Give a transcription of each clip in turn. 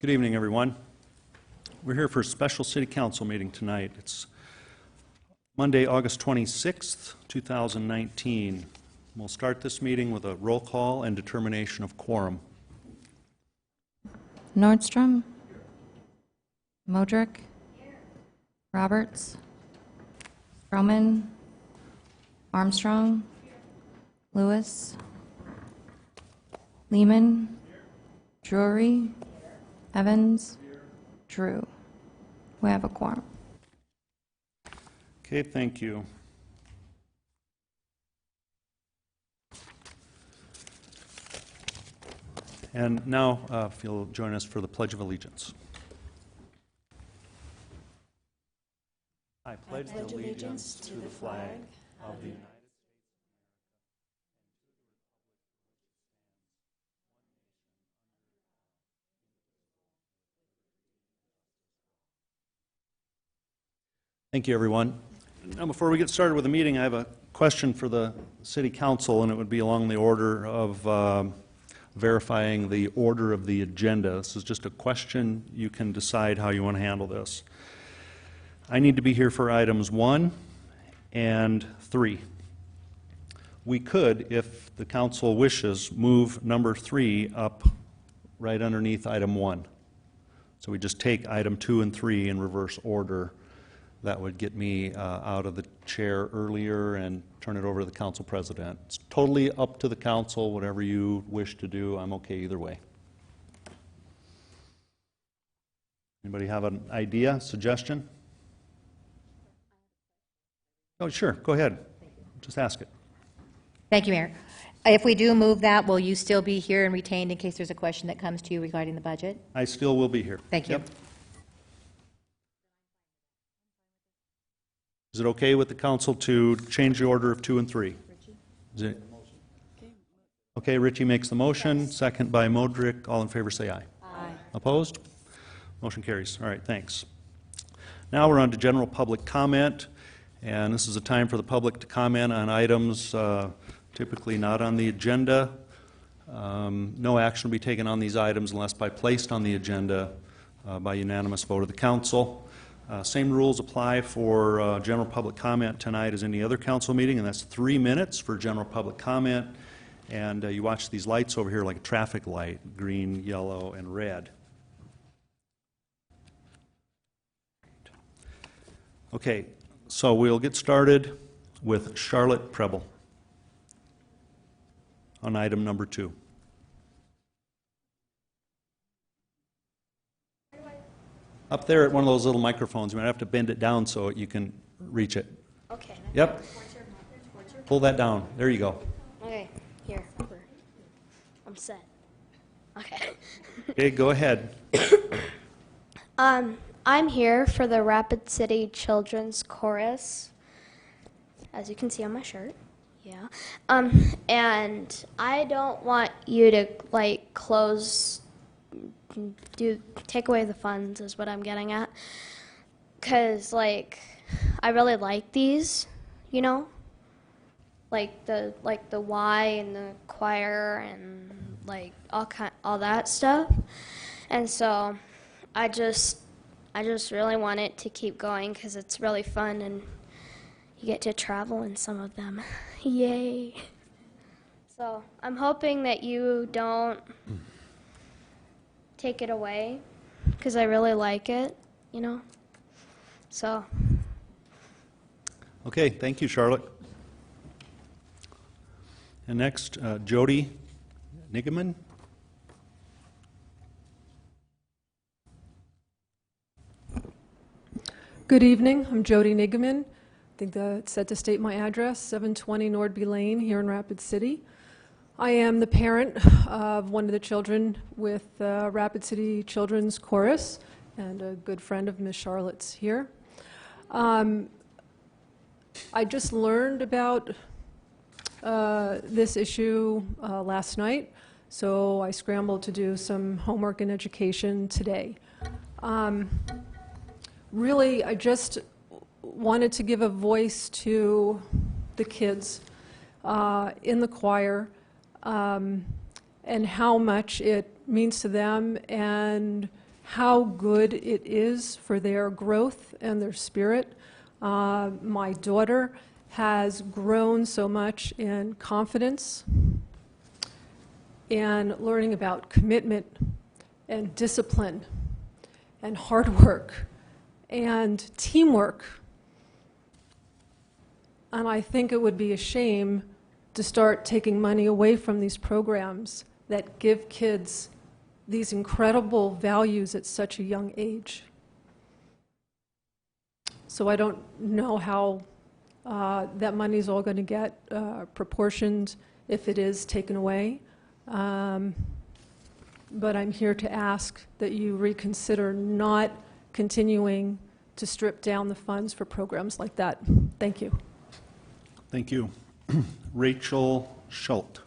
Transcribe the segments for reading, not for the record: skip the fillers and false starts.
Good evening, everyone. We're here for a special City Council meeting tonight. It's Monday, August 26th, 2019. We'll start this meeting with a roll call and determination of quorum. Nordstrom? Modrick? Roberts? Stroman? Armstrong? Lewis? Lehman? Drury? Evans? Drew. We have a quorum. Okay, thank you. And now, if you'll join us for the Pledge of Allegiance. I pledge allegiance to the flag of the United States. Thank you, everyone. Now, before we get started with the meeting, I have a question for the City Council, and it would be along the order of verifying the order of the agenda. This is just a question. You can decide how you want to handle this. I need to be here for items 1 and 3. We could, if the council wishes, move number 3 up right underneath item 1. So we just take item 2 and 3 in reverse order. That would get me out of the chair earlier and turn it over to the council president. It's totally up to the council, whatever you wish to do. I'm okay either way. Anybody have an idea, suggestion? Oh, sure, go ahead. Just ask it. Thank you, Mayor. If we do move that, will you still be here and retained in case there's a question that comes to you regarding the budget? I still will be here. Thank you. Yep. Is it okay with the council to change the order of 2 and 3? Is it? Okay, Richie makes the motion, second by Modrick. All in favor say aye. Aye. Opposed? Motion carries. All right, thanks. Now we're on to general public comment, and this is a time for the public to comment on items typically not on the agenda. No action will be taken on these items unless by placed on the agenda by unanimous vote of the council. Same rules apply for general public comment tonight as any other council meeting, and that's 3 minutes for general public comment. And you watch these lights over here like a traffic light, green, yellow, and red. Okay, so we'll get started with Charlotte Preble on item number 2. Up there at one of those little microphones, you might have to bend it down so you can reach it. Okay. Yep. Pull that down. There you go. Okay, here. I'm set. Okay. Okay, go ahead. I'm here for the Rapid City Children's Chorus, as you can see on my shirt. Yeah. And I don't want you to take away the funds is what I'm getting at, because I really like these, you know, like the Y and the choir and all that stuff, and so I just really want it to keep going because it's really fun and you get to travel in some of them. Yay. So I'm hoping that you don't take it away, because I really like it, you know. So. Okay, thank you, Charlotte. And next, Jody Nigeman. Good evening. I'm Jody Nigeman. I think that's set to state my address, 720 Nordby Lane here in Rapid City. I am the parent of one of the children with Rapid City Children's Chorus and a good friend of Miss Charlotte's here. I just learned about this issue last night, so I scrambled to do some homework and education today. Really, I just wanted to give a voice to the kids in the choir, and how much it means to them, and how good it is for their growth and their spirit. My daughter has grown so much in confidence and learning about commitment and discipline and hard work and teamwork. And I think it would be a shame to start taking money away from these programs that give kids these incredible values at such a young age. So I don't know how that money is all going to get proportioned if it is taken away. But I'm here to ask that you reconsider not continuing to strip down the funds for programs like that. Thank you. Thank you. Rachel Schult.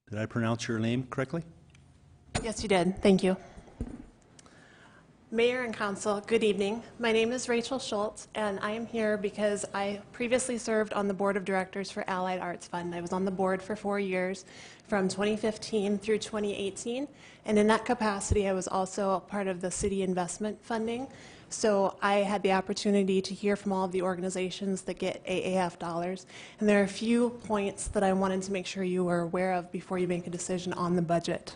Did I pronounce your name correctly? Yes, you did. Thank you. Mayor and Council, good evening. My name is Rachel Schultz, and I am here because I previously served on the Board of Directors for Allied Arts Fund. I was on the board for 4 years, from 2015 through 2018, and in that capacity, I was also a part of the city investment funding. So I had the opportunity to hear from all of the organizations that get AAF dollars, and there are a few points that I wanted to make sure you were aware of before you make a decision on the budget.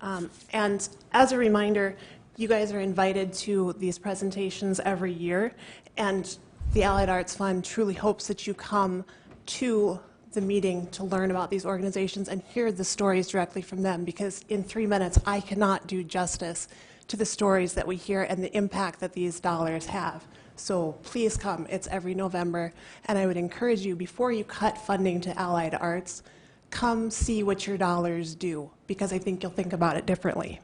And as a reminder, you guys are invited to these presentations every year, and the Allied Arts Fund truly hopes that you come to the meeting to learn about these organizations and hear the stories directly from them, because in 3 minutes I cannot do justice to the stories that we hear and the impact that these dollars have. So please come. It's every November, and I would encourage you, before you cut funding to Allied Arts, come see what your dollars do, because I think you'll think about it differently.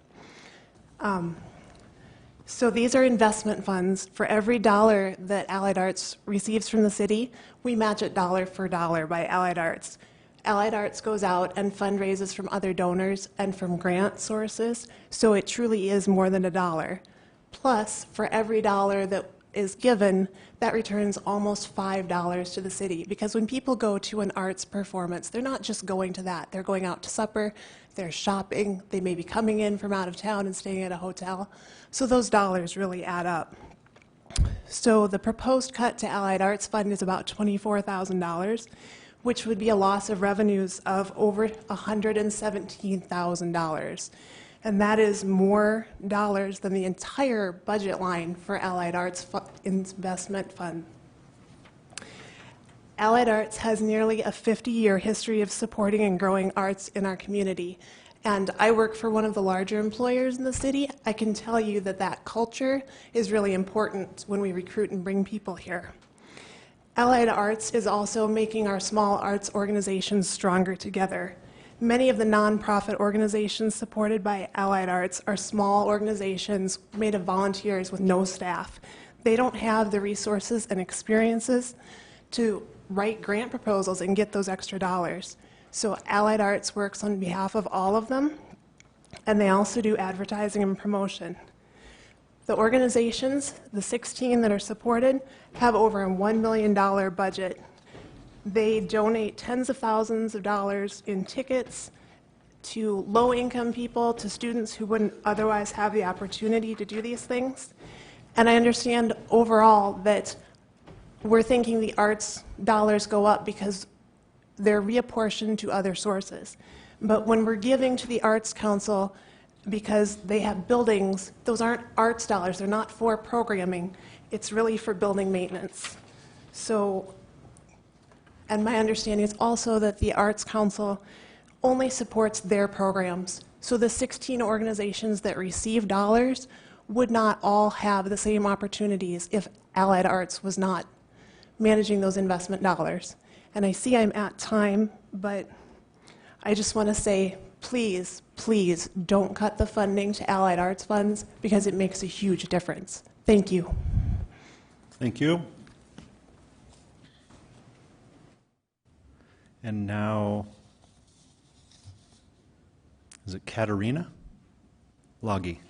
So these are investment funds. For every dollar that Allied Arts receives from the city, we match it dollar for dollar by Allied Arts. Allied Arts goes out and fundraises from other donors and from grant sources, so it truly is more than $1. Plus, for every dollar that is given, that returns almost $5 to the city. Because when people go to an arts performance, they're not just going to that. They're going out to supper, they're shopping, they may be coming in from out of town and staying at a hotel. So those dollars really add up. So the proposed cut to Allied Arts Fund is about $24,000, which would be a loss of revenues of over $117,000. And that is more dollars than the entire budget line for Allied Arts Investment Fund. Allied Arts has nearly a 50-year history of supporting and growing arts in our community. And I work for one of the larger employers in the city. I can tell you that that culture is really important when we recruit and bring people here. Allied Arts is also making our small arts organizations stronger together. Many of the nonprofit organizations supported by Allied Arts are small organizations made of volunteers with no staff. They don't have the resources and experiences to write grant proposals and get those extra dollars. So Allied Arts works on behalf of all of them, and they also do advertising and promotion. The organizations, the 16 that are supported, have over a $1 million budget. They donate tens of thousands of dollars in tickets to low-income people, to students who wouldn't otherwise have the opportunity to do these things. And I understand overall that we're thinking the arts dollars go up because they're reapportioned to other sources. But when we're giving to the Arts Council because they have buildings, those aren't arts dollars. They're not for programming. It's really for building maintenance. So, and my understanding is also that the Arts Council only supports their programs. So the 16 organizations that receive dollars would not all have the same opportunities if Allied Arts was not managing those investment dollars. And I see I'm at time, but I just want to say, please, please don't cut the funding to Allied Arts funds, because it makes a huge difference. Thank you. Thank you. And now, is it Katerina Loggy?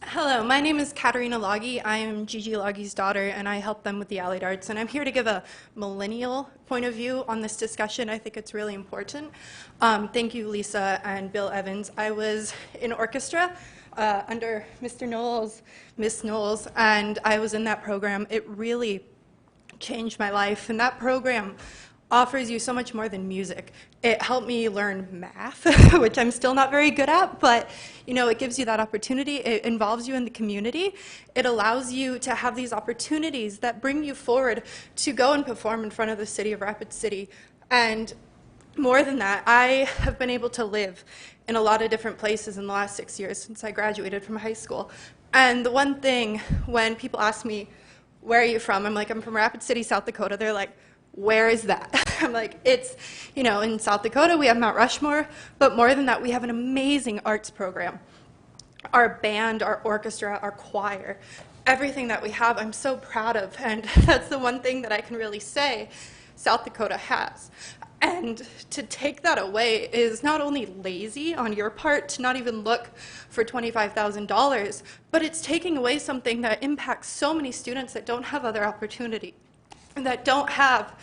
Hello, So my name is Katerina Loggy. I am Gigi Loggy's daughter, and I help them with the Allied Arts. And I'm here to give a millennial point of view on this discussion. I think it's really important. Thank you, Lisa and Bill Evans. I was in orchestra under Mr. Knowles, Miss Knowles, and I was in that program. It really changed my life, and that program offers you so much more than music. It helped me learn math, which I'm still not very good at, but you know, it gives you that opportunity. It involves you in the community. It allows you to have these opportunities that bring you forward to go and perform in front of the city of Rapid City. And more than that, I have been able to live in a lot of different places in the last 6 years since I graduated from high school. And the one thing, when people ask me, where are you from? I'm like, I'm from Rapid City, South Dakota. They're like, where is that? I'm like, it's, you know, in South Dakota, we have Mount Rushmore, but more than that, we have an amazing arts program. Our band, our orchestra, our choir, everything that we have, I'm so proud of, and that's the one thing that I can really say South Dakota has. And to take that away is not only lazy on your part to not even look for $25,000, but it's taking away something that impacts so many students that don't have other opportunity, and that don't have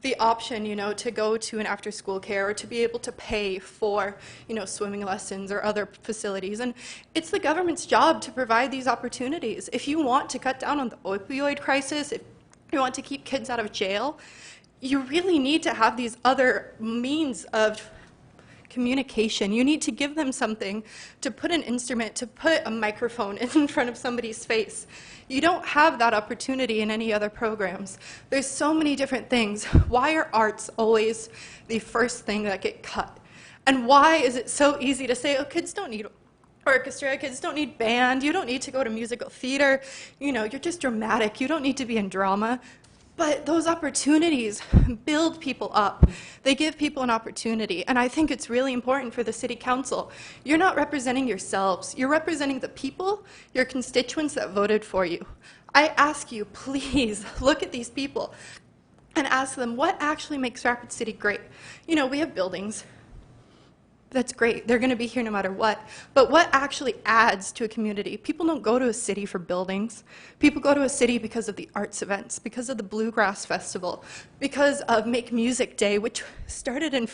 the option, you know, to go to an after-school care or to be able to pay for, you know, swimming lessons or other facilities. And it's the government's job to provide these opportunities. If you want to cut down on the opioid crisis, if you want to keep kids out of jail, you really need to have these other means of communication. You need to give them something, to put an instrument, to put a microphone in front of somebody's face. You don't have that opportunity in any other programs. There's so many different things. Why are arts always the first thing that get cut? And why is it so easy to say, oh, kids don't need orchestra, kids don't need band, you don't need to go to musical theater, you know, you're just dramatic, you don't need to be in drama. But those opportunities build people up. They give people an opportunity. And I think it's really important for the city council. You're not representing yourselves. You're representing the people, your constituents that voted for you. I ask you, please look at these people and ask them what actually makes Rapid City great. You know, we have buildings. That's great. They're going to be here no matter what. But what actually adds to a community? People don't go to a city for buildings. People go to a city because of the arts events, because of the Bluegrass Festival, because of Make Music Day, which started in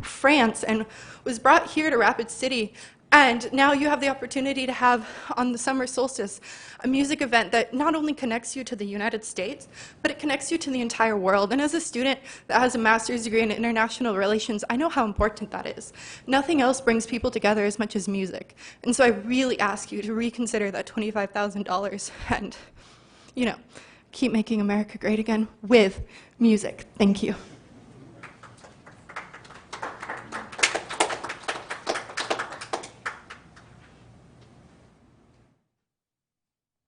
France and was brought here to Rapid City. And now you have the opportunity to have, on the summer solstice, a music event that not only connects you to the United States, but it connects you to the entire world. And as a student that has a master's degree in international relations, I know how important that is. Nothing else brings people together as much as music. And so I really ask you to reconsider that $25,000 and, you know, keep making America great again with music. Thank you.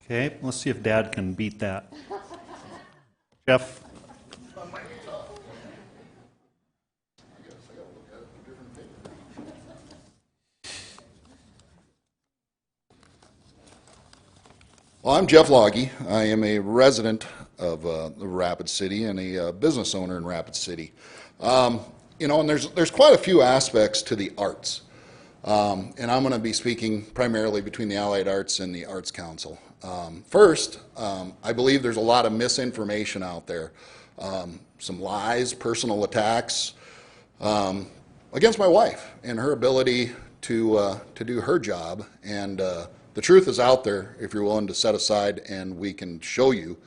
Okay, let's see if Dad can beat that. Jeff? Well, I'm Jeff Loggy. I am a resident of the Rapid City and a business owner in Rapid City. You know, and there's quite a few aspects to the arts. And I'm going to be speaking primarily between the Allied Arts and the Arts Council. First, I believe there's a lot of misinformation out there. Some lies, personal attacks against my wife and her ability to do her job. And the truth is out there if you're willing to set aside, and we can show you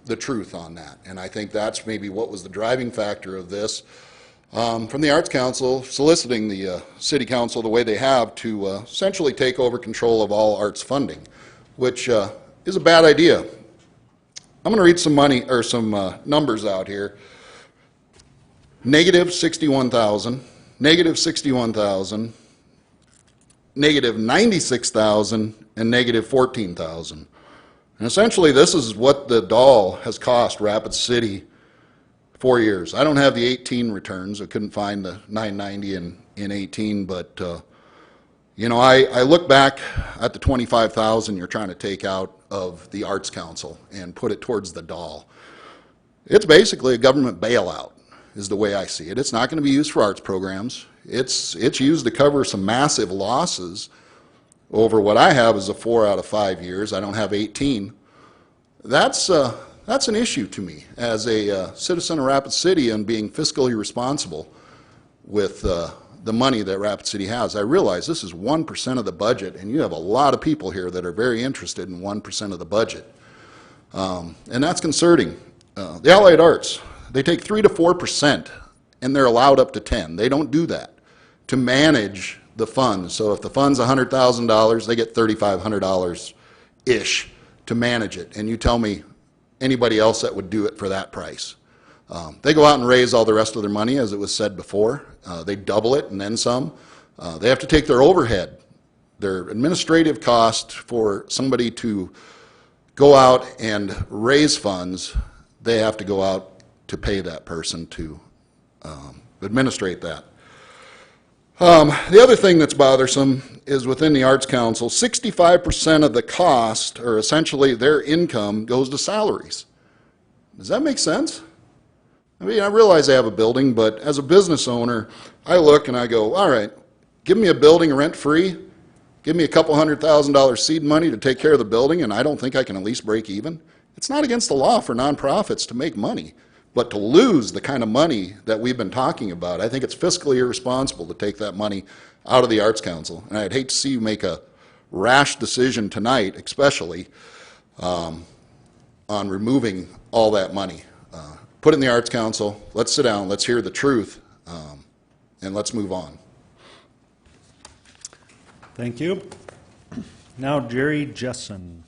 the truth on that. And I think that's maybe what was the driving factor of this. From the Arts Council soliciting the City Council the way they have to essentially take over control of all arts funding, which is a bad idea. I'm going to read some numbers out here. Negative 61,000, negative 61,000, negative 96,000, and negative 14,000. And essentially this is what the doll has cost Rapid City 4 years. I don't have the 18 returns. I couldn't find the 990 in 18, but you know, I look back at the 25,000 you're trying to take out of the Arts Council and put it towards the doll. It's basically a government bailout, is the way I see it. It's not going to be used for arts programs. It's used to cover some massive losses over what I have is a 4 out of 5 years. I don't have 18. That's an issue to me as a citizen of Rapid City and being fiscally responsible with the money that Rapid City has. I realize this is 1% of the budget, and you have a lot of people here that are very interested in 1% of the budget. And that's concerning. The Allied Arts, they take 3 to 4%, and they're allowed up to 10. They don't do that to manage the funds. So if the fund's $100,000, they get $3,500-ish to manage it. And you tell me anybody else that would do it for that price. They go out and raise all the rest of their money, as it was said before. They double it and then some. They have to take their overhead, their administrative cost for somebody to go out and raise funds. They have to go out to pay that person to administrate that. The other thing that's bothersome is within the Arts Council, 65% of the cost, or essentially their income, goes to salaries. Does that make sense? I mean, I realize they have a building, but as a business owner, I look and I go, all right, give me a building rent-free, give me a couple $100,000 seed money to take care of the building, and I don't think I can at least break even. It's not against the law for nonprofits to make money, but to lose the kind of money that we've been talking about, I think it's fiscally irresponsible to take that money out of the Arts Council. And I'd hate to see you make a rash decision tonight, especially on removing all that money. Put it in the Arts Council, let's sit down, let's hear the truth, and let's move on. Thank you. Now Jerry Jessen.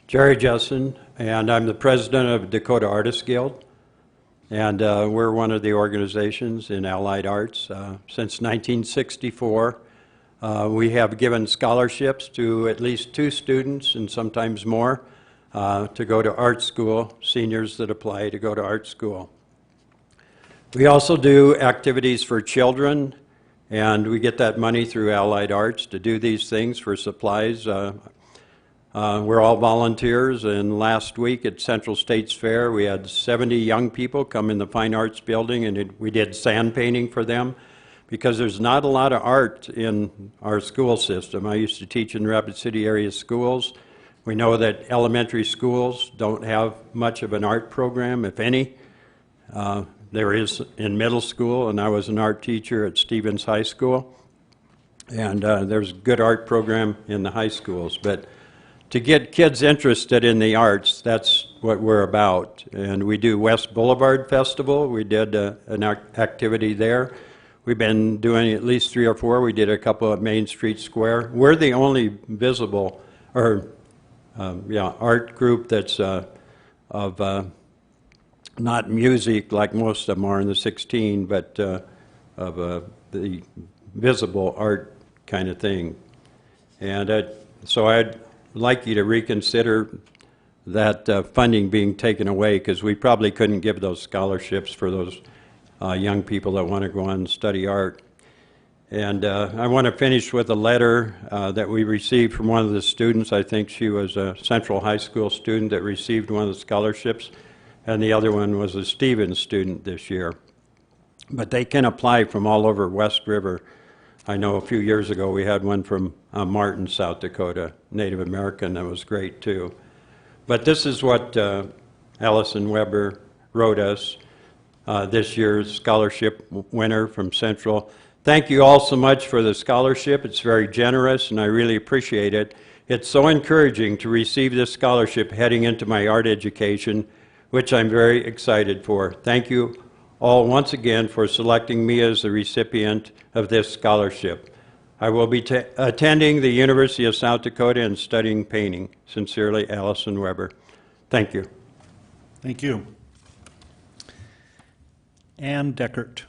Jerry Jessen, and I'm the president of Dakota Artists Guild, and we're one of the organizations in Allied Arts. Since 1964, we have given scholarships to at least 2 students, and sometimes more, to go to art school, seniors that apply to go to art school. We also do activities for children, and we get that money through Allied Arts to do these things for supplies. We're all volunteers, and last week at Central States Fair, we had 70 young people come in the Fine Arts Building, and we did sand painting for them, because there's not a lot of art in our school system. I used to teach in Rapid City area schools. We know that elementary schools don't have much of an art program, if any. There is in middle school, and I was an art teacher at Stevens High School, and there's a good art program in the high schools. But to get kids interested in the arts, that's what we're about. And we do West Boulevard Festival. We did an activity there. We've been doing at least 3 or 4. We did a couple at Main Street Square. We're the only visible, or art group that's of not music like most of them are in the 16, but of the visible art kind of thing. And so I'd like you to reconsider that funding being taken away, because we probably couldn't give those scholarships for those young people that want to go on and study art. And I want to finish with a letter that we received from one of the students. I think she was a Central High School student that received one of the scholarships, and the other one was a Stevens student this year. But they can apply from all over West River. I know a few years ago we had one from Martin, South Dakota, Native American, that was great too. But this is what Allison Weber wrote us, this year's scholarship winner from Central. Thank you all so much for the scholarship. It's very generous, and I really appreciate it. It's so encouraging to receive this scholarship heading into my art education, which I'm very excited for. Thank you all once again for selecting me as the recipient of this scholarship. I will be attending the University of South Dakota and studying painting. Sincerely, Allison Weber. Thank you. Thank you. Ann Deckert.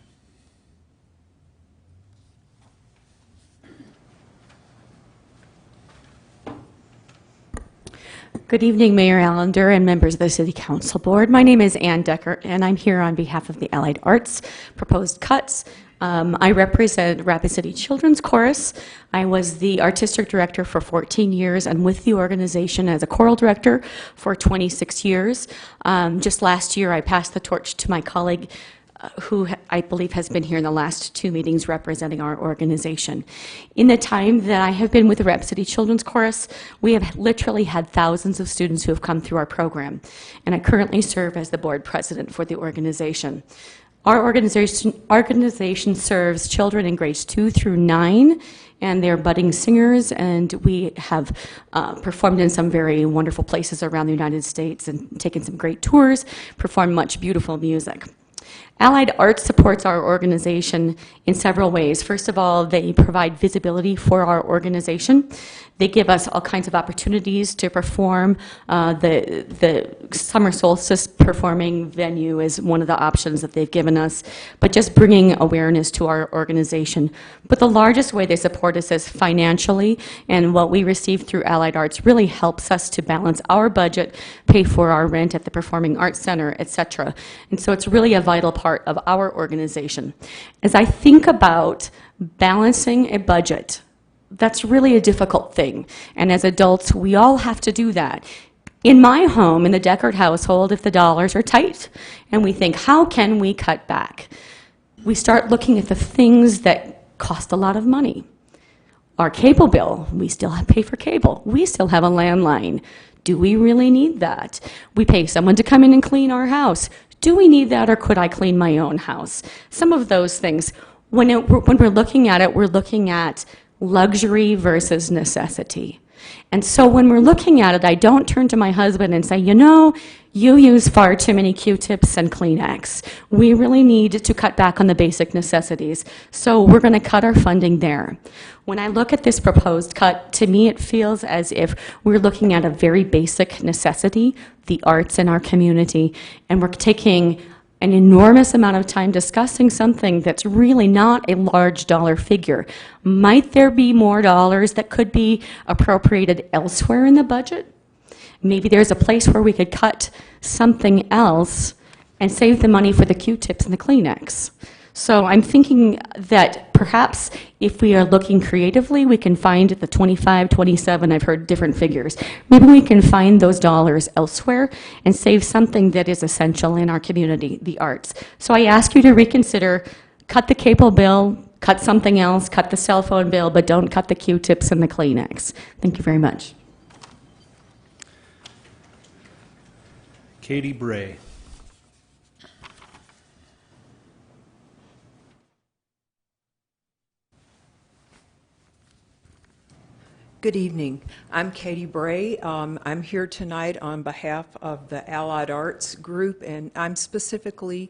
Good evening, Mayor Allender and members of the City Council Board. My name is Ann Deckert, and I'm here on behalf of the Allied Arts proposed cuts. I represent Rapid City Children's Chorus. I was the artistic director for 14 years and with the organization as a choral director for 26 years. Just last year, I passed the torch to my colleague, who I believe has been here in the last 2 meetings representing our organization. In the time that I have been with the Rapid City Children's Chorus, we have literally had thousands of students who have come through our program, and I currently serve as the board president for the organization. Our organization serves children in grades 2 through 9, and they're budding singers, and we have performed in some very wonderful places around the United States and taken some great tours, performed much beautiful music. Allied Arts supports our organization in several ways. First of all, they provide visibility for our organization. They give us all kinds of opportunities to perform. The summer solstice performing venue is one of the options that they've given us, but just bringing awareness to our organization. But the largest way they support us is financially, and what we receive through Allied Arts really helps us to balance our budget, pay for our rent at the Performing Arts Center, etc. And so it's really a vital part of our organization. As I think about balancing a budget, that's really a difficult thing. And as adults, we all have to do that. In my home, in the Deckard household, if the dollars are tight and we think, how can we cut back? We start looking at the things that cost a lot of money. Our cable bill, we still pay for cable. We still have a landline. Do we really need that? We pay someone to come in and clean our house. Do we need that, or could I clean my own house? Some of those things. When we're looking at it, we're looking at luxury versus necessity. And so when we're looking at it, I don't turn to my husband and say, you know, you use far too many Q-tips and Kleenex. We really need to cut back on the basic necessities. So we're going to cut our funding there. When I look at this proposed cut, to me it feels as if we're looking at a very basic necessity, the arts in our community, and we're taking an enormous amount of time discussing something that's really not a large dollar figure. Might there be more dollars that could be appropriated elsewhere in the budget? Maybe there's a place where we could cut something else and save the money for the Q-tips and the Kleenex. So I'm thinking that perhaps if we are looking creatively, we can find the 25, 27, I've heard different figures. Maybe we can find those dollars elsewhere and save something that is essential in our community, the arts. So I ask you to reconsider, cut the cable bill, cut something else, cut the cell phone bill, but don't cut the Q-tips and the Kleenex. Thank you very much. Katie Bray. Good evening. I'm Katie Bray. I'm here tonight on behalf of the Allied Arts Group, and I'm specifically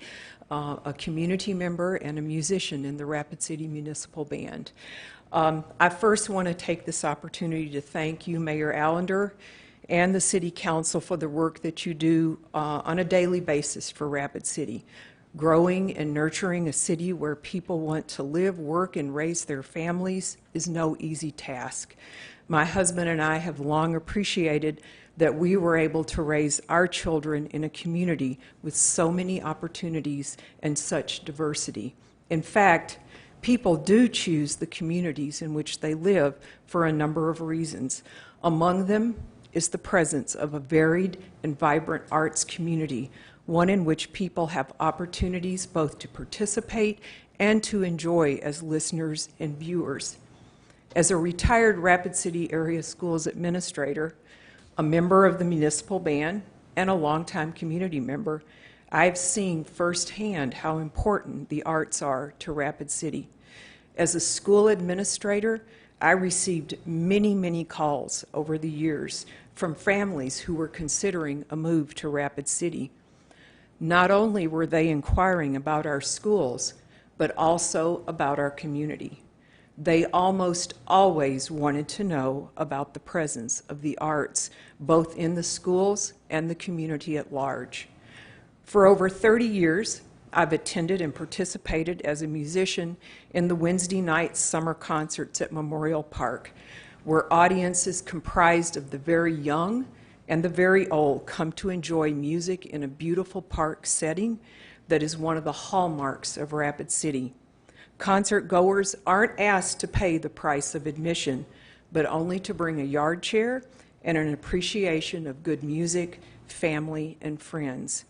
a community member and a musician in the Rapid City Municipal Band. I first want to take this opportunity to thank you, Mayor Allender, and the City Council for the work that you do on a daily basis for Rapid City. Growing and nurturing a city where people want to live, work, and raise their families is no easy task. My husband and I have long appreciated that we were able to raise our children in a community with so many opportunities and such diversity. In fact, people do choose the communities in which they live for a number of reasons. Among them is the presence of a varied and vibrant arts community, one in which people have opportunities both to participate and to enjoy as listeners and viewers. As a retired Rapid City Area Schools administrator, a member of the municipal band, and a longtime community member, I've seen firsthand how important the arts are to Rapid City. As a school administrator, I received many, many calls over the years from families who were considering a move to Rapid City. Not only were they inquiring about our schools, but also about our community. They almost always wanted to know about the presence of the arts, both in the schools and the community at large. For over 30 years, I've attended and participated as a musician in the Wednesday night summer concerts at Memorial Park, where audiences comprised of the very young and the very old come to enjoy music in a beautiful park setting that is one of the hallmarks of Rapid City. Concert goers aren't asked to pay the price of admission, but only to bring a yard chair and an appreciation of good music, family, and friends.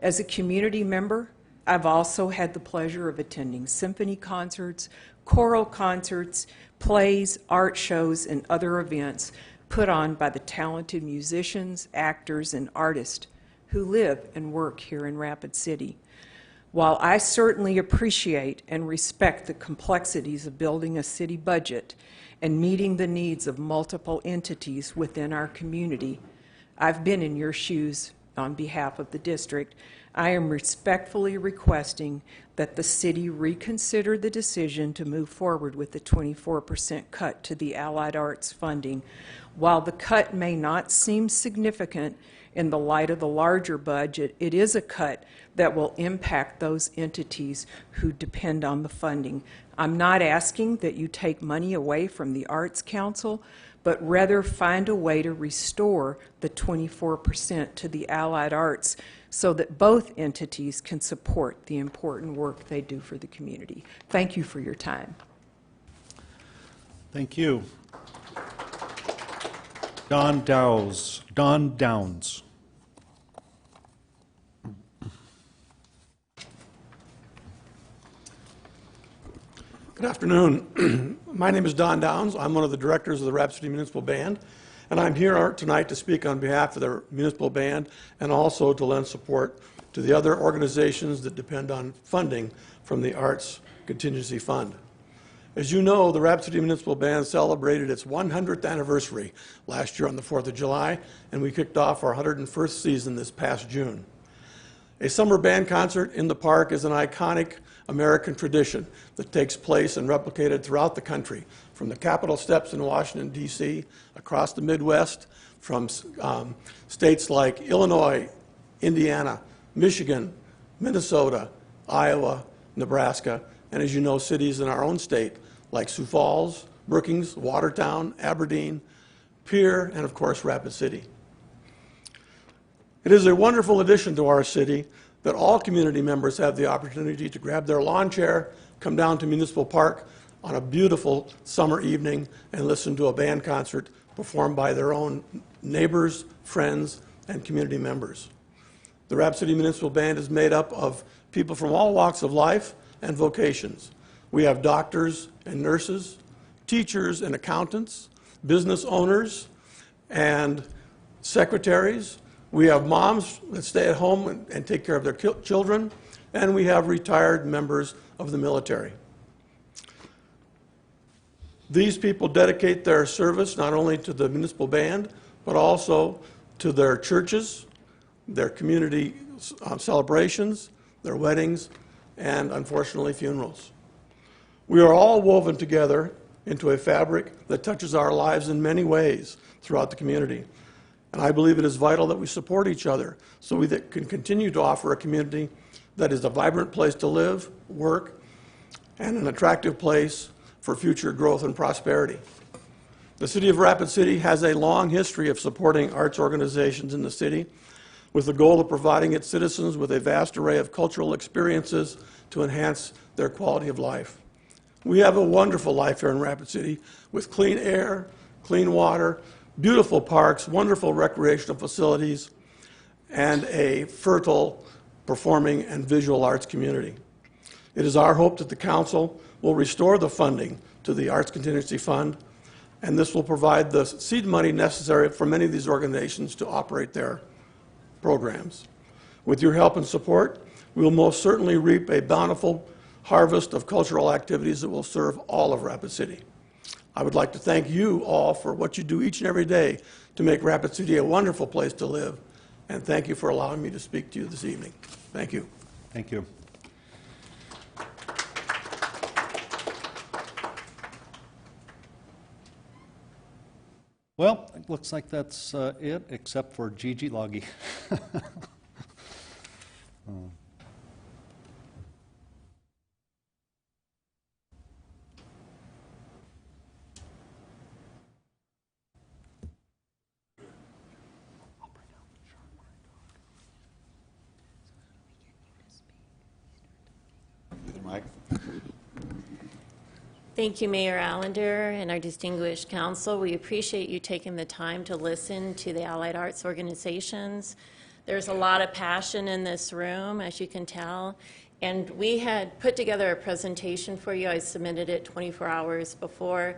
As a community member, I've also had the pleasure of attending symphony concerts, choral concerts, plays, art shows, and other events put on by the talented musicians, actors, and artists who live and work here in Rapid City. While I certainly appreciate and respect the complexities of building a city budget and meeting the needs of multiple entities within our community, I've been in your shoes on behalf of the district. I am respectfully requesting that the city reconsider the decision to move forward with the 24% cut to the Allied Arts funding. While the cut may not seem significant in the light of the larger budget, it is a cut that will impact those entities who depend on the funding. I'm not asking that you take money away from the Arts Council, but rather find a way to restore the 24% to the Allied Arts so that both entities can support the important work they do for the community. Thank you for your time. Thank you. Don Downs. Good afternoon. My name is Don Downs. I'm one of the directors of the Rapid City Municipal Band, and I'm here tonight to speak on behalf of the municipal band and also to lend support to the other organizations that depend on funding from the Arts Contingency Fund. As you know, the Rapid City Municipal Band celebrated its 100th anniversary last year on the 4th of July, and we kicked off our 101st season this past June. A summer band concert in the park is an iconic American tradition that takes place and replicated throughout the country, from the Capitol steps in Washington, D.C., across the Midwest, from states like Illinois, Indiana, Michigan, Minnesota, Iowa, Nebraska, and as you know, cities in our own state like Sioux Falls, Brookings, Watertown, Aberdeen, Pierre, and of course, Rapid City. It is a wonderful addition to our city that all community members have the opportunity to grab their lawn chair, come down to Municipal Park on a beautiful summer evening and listen to a band concert performed by their own neighbors, friends, and community members. The Rapid City Municipal Band is made up of people from all walks of life and vocations. We have doctors and nurses, teachers and accountants, business owners and secretaries. We have moms that stay at home and take care of their children, and we have retired members of the military. These people dedicate their service not only to the municipal band, but also to their churches, their community celebrations, their weddings, and unfortunately funerals. We are all woven together into a fabric that touches our lives in many ways throughout the community. And I believe it is vital that we support each other so we can continue to offer a community that is a vibrant place to live, work, and an attractive place for future growth and prosperity. The City of Rapid City has a long history of supporting arts organizations in the city with the goal of providing its citizens with a vast array of cultural experiences to enhance their quality of life. We have a wonderful life here in Rapid City with clean air, clean water, beautiful parks, wonderful recreational facilities, and a fertile performing and visual arts community. It is our hope that the council will restore the funding to the Arts Contingency Fund, and this will provide the seed money necessary for many of these organizations to operate their programs. With your help and support, we will most certainly reap a bountiful harvest of cultural activities that will serve all of Rapid City. I would like to thank you all for what you do each and every day to make Rapid City a wonderful place to live, and thank you for allowing me to speak to you this evening. Thank you. Thank you. Well, it looks like that's it, except for Gigi Loggy. Mike? Thank you, Mayor Allender and our distinguished council. We appreciate you taking the time to listen to the Allied Arts organizations. There's a lot of passion in this room, as you can tell, And we had put together a presentation for you. I submitted it 24 hours before.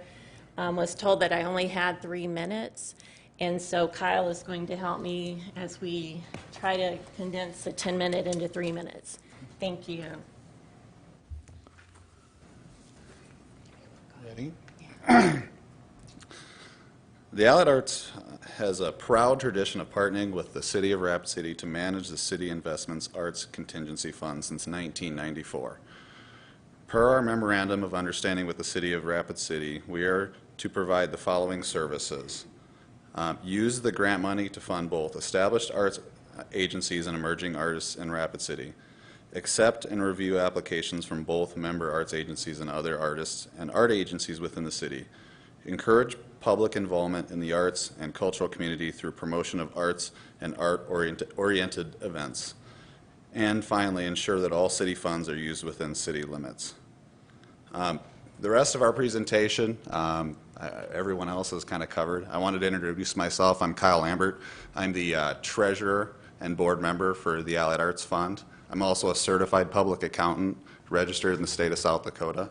Was told that I only had 3 minutes. And so Kyle is going to help me as we try to condense the 10-minute into 3 minutes. Thank you. Ready? The Allied Arts has a proud tradition of partnering with the City of Rapid City to manage the City Investments Arts Contingency Fund since 1994. Per our Memorandum of Understanding with the City of Rapid City, we are to provide the following services. Use the grant money to fund both established arts agencies and emerging artists in Rapid City. Accept and review applications from both member arts agencies and other artists and art agencies within the city. Encourage public involvement in the arts and cultural community through promotion of arts and art-oriented events. And finally, ensure that all city funds are used within city limits. The rest of our presentation, everyone else has kind of covered. I wanted to introduce myself. I'm Kyle Lambert. I'm the treasurer and board member for the Allied Arts Fund. I'm also a certified public accountant registered in the state of South Dakota.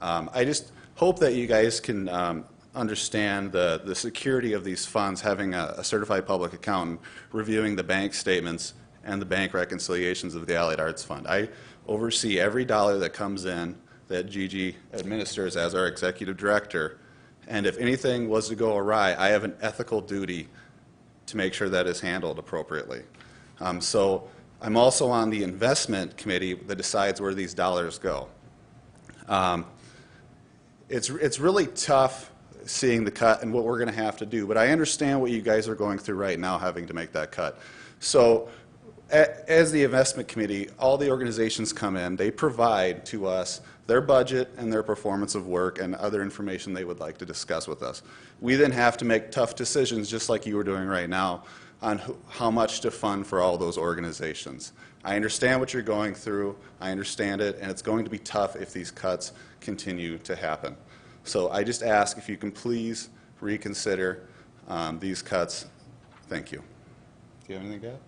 I just hope that you guys can understand the security of these funds, having a certified public accountant reviewing the bank statements and the bank reconciliations of the Allied Arts Fund. I oversee every dollar that comes in that Gigi administers as our executive director, and if anything was to go awry, I have an ethical duty to make sure that is handled appropriately. So I'm also on the investment committee that decides where these dollars go. It's really tough seeing the cut and what we're going to have to do, but I understand what you guys are going through right now, having to make that cut. So as the investment committee, all the organizations come in, they provide to us their budget and their performance of work and other information they would like to discuss with us. We then have to make tough decisions, just like you were doing right now, on how much to fund for all those organizations. I understand what you're going through, I understand it, and it's going to be tough if these cuts continue to happen. So I just ask if you can please reconsider these cuts. Thank you. Do you have anything to add?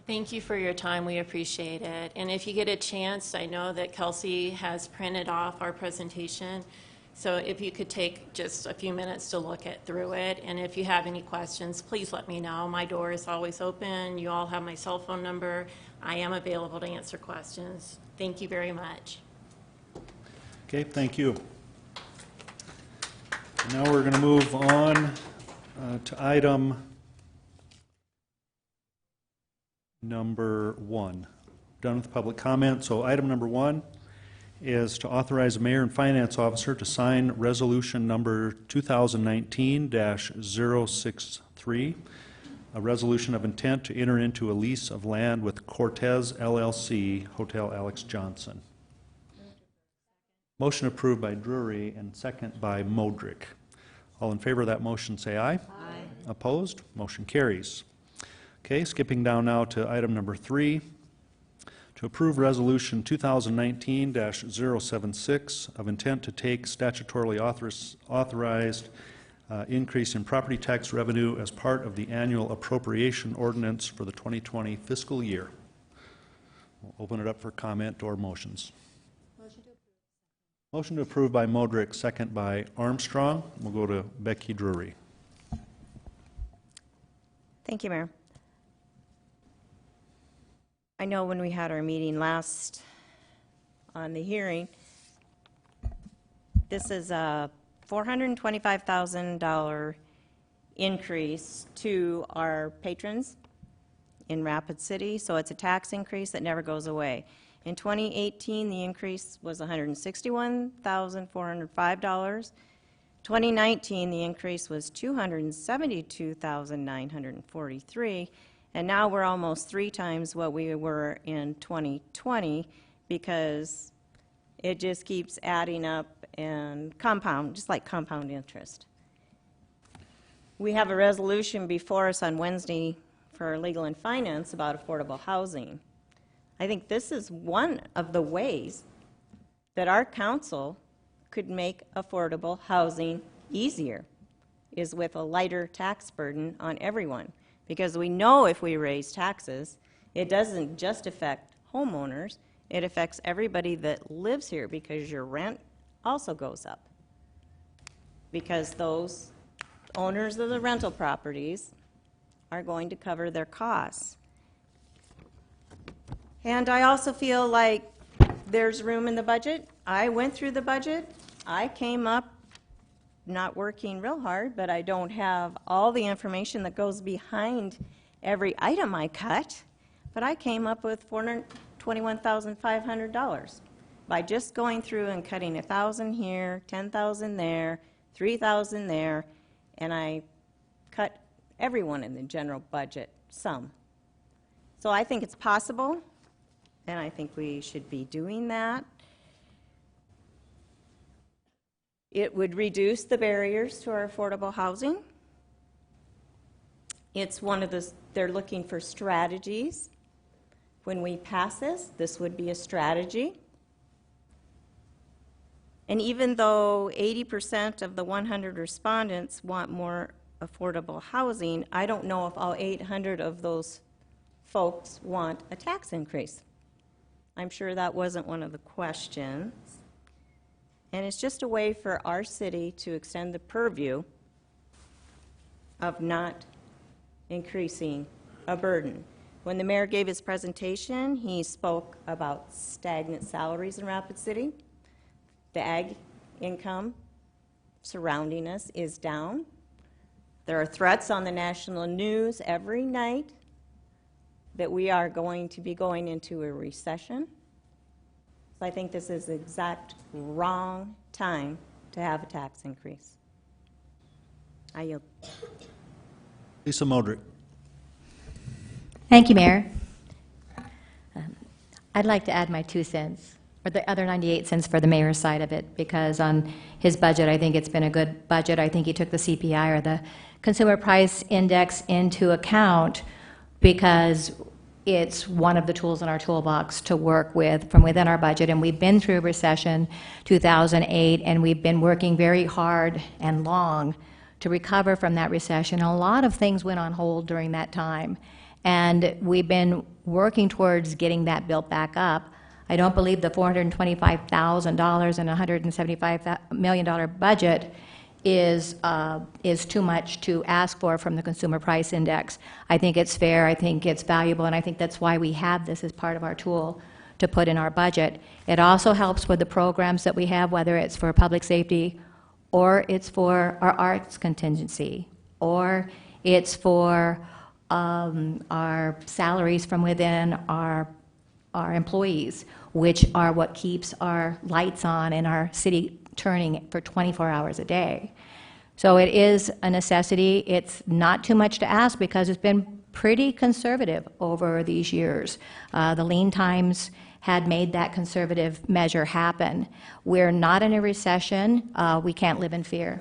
Thank you for your time. We appreciate it. And if you get a chance, I know that Kelsey has printed off our presentation. So if you could take just a few minutes to look through it, and if you have any questions, please let me know. My door is always open. You all have my cell phone number. I am available to answer questions. Thank you very much. Okay, thank you. Now we're going to move on to item number 1. Done with public comment. So item number 1 is to authorize the mayor and finance officer to sign resolution number 2019-063, a resolution of intent to enter into a lease of land with Cortez LLC, Hotel Alex Johnson. Motion approved by Drury and second by Modrick. All in favor of that motion say aye. Aye. Opposed? Motion carries. Okay, skipping down now to item number 3, to approve resolution 2019-076 of intent to take statutorily authorized increase in property tax revenue as part of the annual appropriation ordinance for the 2020 fiscal year. We'll open it up for comment or motions. Motion to approve by Modrick, second by Armstrong. We'll go to Becky Drury. Thank you, Mayor. I know when we had our meeting last on the hearing, this is a $425,000 increase to our patrons in Rapid City, so it's a tax increase that never goes away. In 2018, the increase was $161,405. 2019, the increase was $272,943. And now we're almost 3 times what we were in 2020 because it just keeps adding up and compound, just like compound interest. We have a resolution before us on Wednesday for Legal and Finance about affordable housing. I think this is one of the ways that our council could make affordable housing easier, is with a lighter tax burden on everyone. Because we know if we raise taxes, it doesn't just affect homeowners, It affects everybody that lives here because your rent also goes up. Because those owners of the rental properties are going to cover their costs. And I also feel like there's room in the budget. I went through the budget. I came up not working real hard, but I don't have all the information that goes behind every item I cut. But I came up with $421,500 by just going through and cutting 1,000 here, 10,000 there, 3,000 there, and I cut everyone in the general budget some. So I think it's possible, and I think we should be doing that. It would reduce the barriers to our affordable housing. It's one of the, they're looking for strategies. When we pass this would be a strategy. And even though 80% of the 100 respondents want more affordable housing, I don't know if all 800 of those folks want a tax increase. I'm sure that wasn't one of the questions. And it's just a way for our city to extend the purview of not increasing a burden. When the mayor gave his presentation, he spoke about stagnant salaries in Rapid City. The ag income surrounding us is down. There are threats on the national news every night that we are going to be going into a recession. So I think this is the exact wrong time to have a tax increase. I yield. Lisa Modrick. Thank you, Mayor. I'd like to add my 2 cents, or the other 98 cents for the mayor's side of it, because on his budget, I think it's been a good budget. I think he took the CPI, or the Consumer Price Index, into account because it's one of the tools in our toolbox to work with from within our budget. And we've been through recession 2008, and we've been working very hard and long to recover from that recession. A lot of things went on hold during that time. And we've been working towards getting that built back up. I don't believe the $425,000 and $175 million budget is too much to ask for from the Consumer Price Index. I think it's fair, I think it's valuable, and I think that's why we have this as part of our tool to put in our budget. It also helps with the programs that we have, whether it's for public safety, or it's for our arts contingency, or it's for our salaries from within our employees, which are what keeps our lights on and our city turning for 24 hours a day. So it is a necessity. It's not too much to ask because it's been pretty conservative over these years. The lean times had made that conservative measure happen. We're not in a recession. We can't live in fear.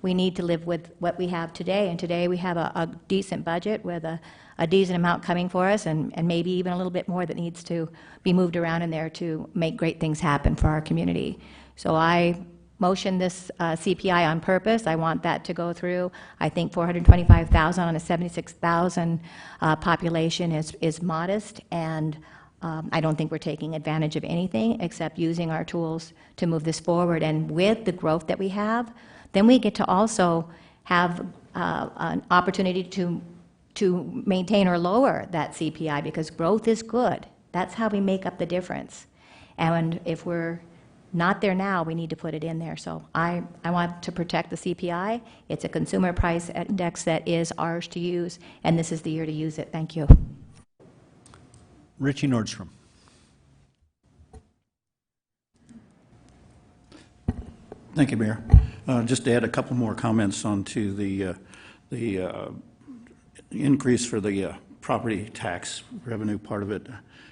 We need to live with what we have today, and today we have a decent budget with a decent amount coming for us, and maybe even a little bit more that needs to be moved around in there to make great things happen for our community. So I motion this CPI on purpose. I want that to go through. I think $425,000 on a 76,000 population is modest, and I don't think we're taking advantage of anything except using our tools to move this forward. And with the growth that we have, then we get to also have an opportunity to maintain or lower that CPI, because growth is good. That's how we make up the difference. And if we're not there now, we need to put it in there. So I want to protect the CPI. It's a consumer price index that is ours to use, and this is the year to use it. Thank you. Richie Nordstrom. Thank you, Mayor. Just to add a couple more comments onto the increase for the property tax revenue part of it.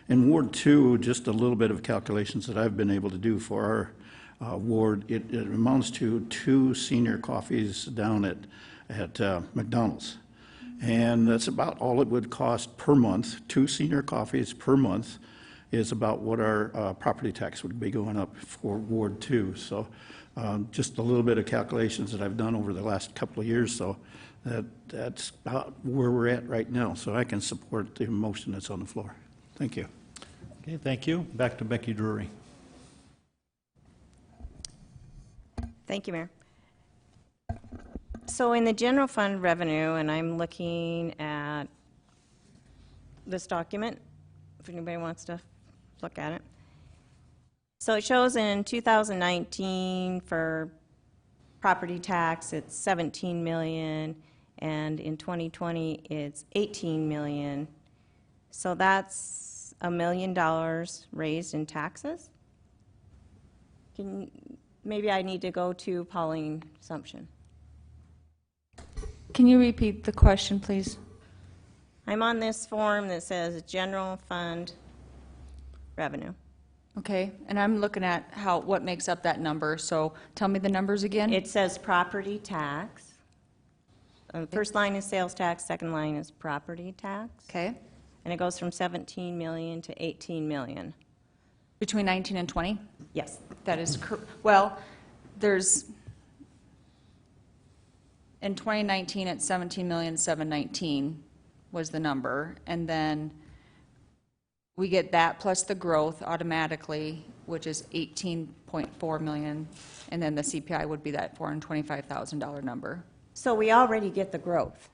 In Ward 2, just a little bit of calculations that I've been able to do for our ward, it amounts to 2 senior coffees down at McDonald's. And that's about all it would cost per month. 2 senior coffees per month is about what our property tax would be going up for Ward 2. So just a little bit of calculations that I've done over the last couple of years, so that's about where we're at right now. So I can support the motion that's on the floor. Thank you. Okay, thank you. Back to Becky Drury. Thank you, Mayor. So in the general fund revenue, and I'm looking at this document, if anybody wants to look at it. So it shows in 2019 for property tax, it's 17 million, and in 2020, it's 18 million. So that's $1 million raised in taxes? Maybe I need to go to Pauline Sumption. Can you repeat the question, please? I'm on this form that says general fund revenue. Okay, and I'm looking at what makes up that number, so tell me the numbers again. It says property tax. First line is sales tax, second line is property tax. Okay. And it goes from 17 million to 18 million. Between 19 and 20? Yes. That is well, there's, in 2019, it's 17,719,000 was the number, and then we get that plus the growth automatically, which is 18.4 million, and then the CPI would be that $425,000 number. So we already get the growth.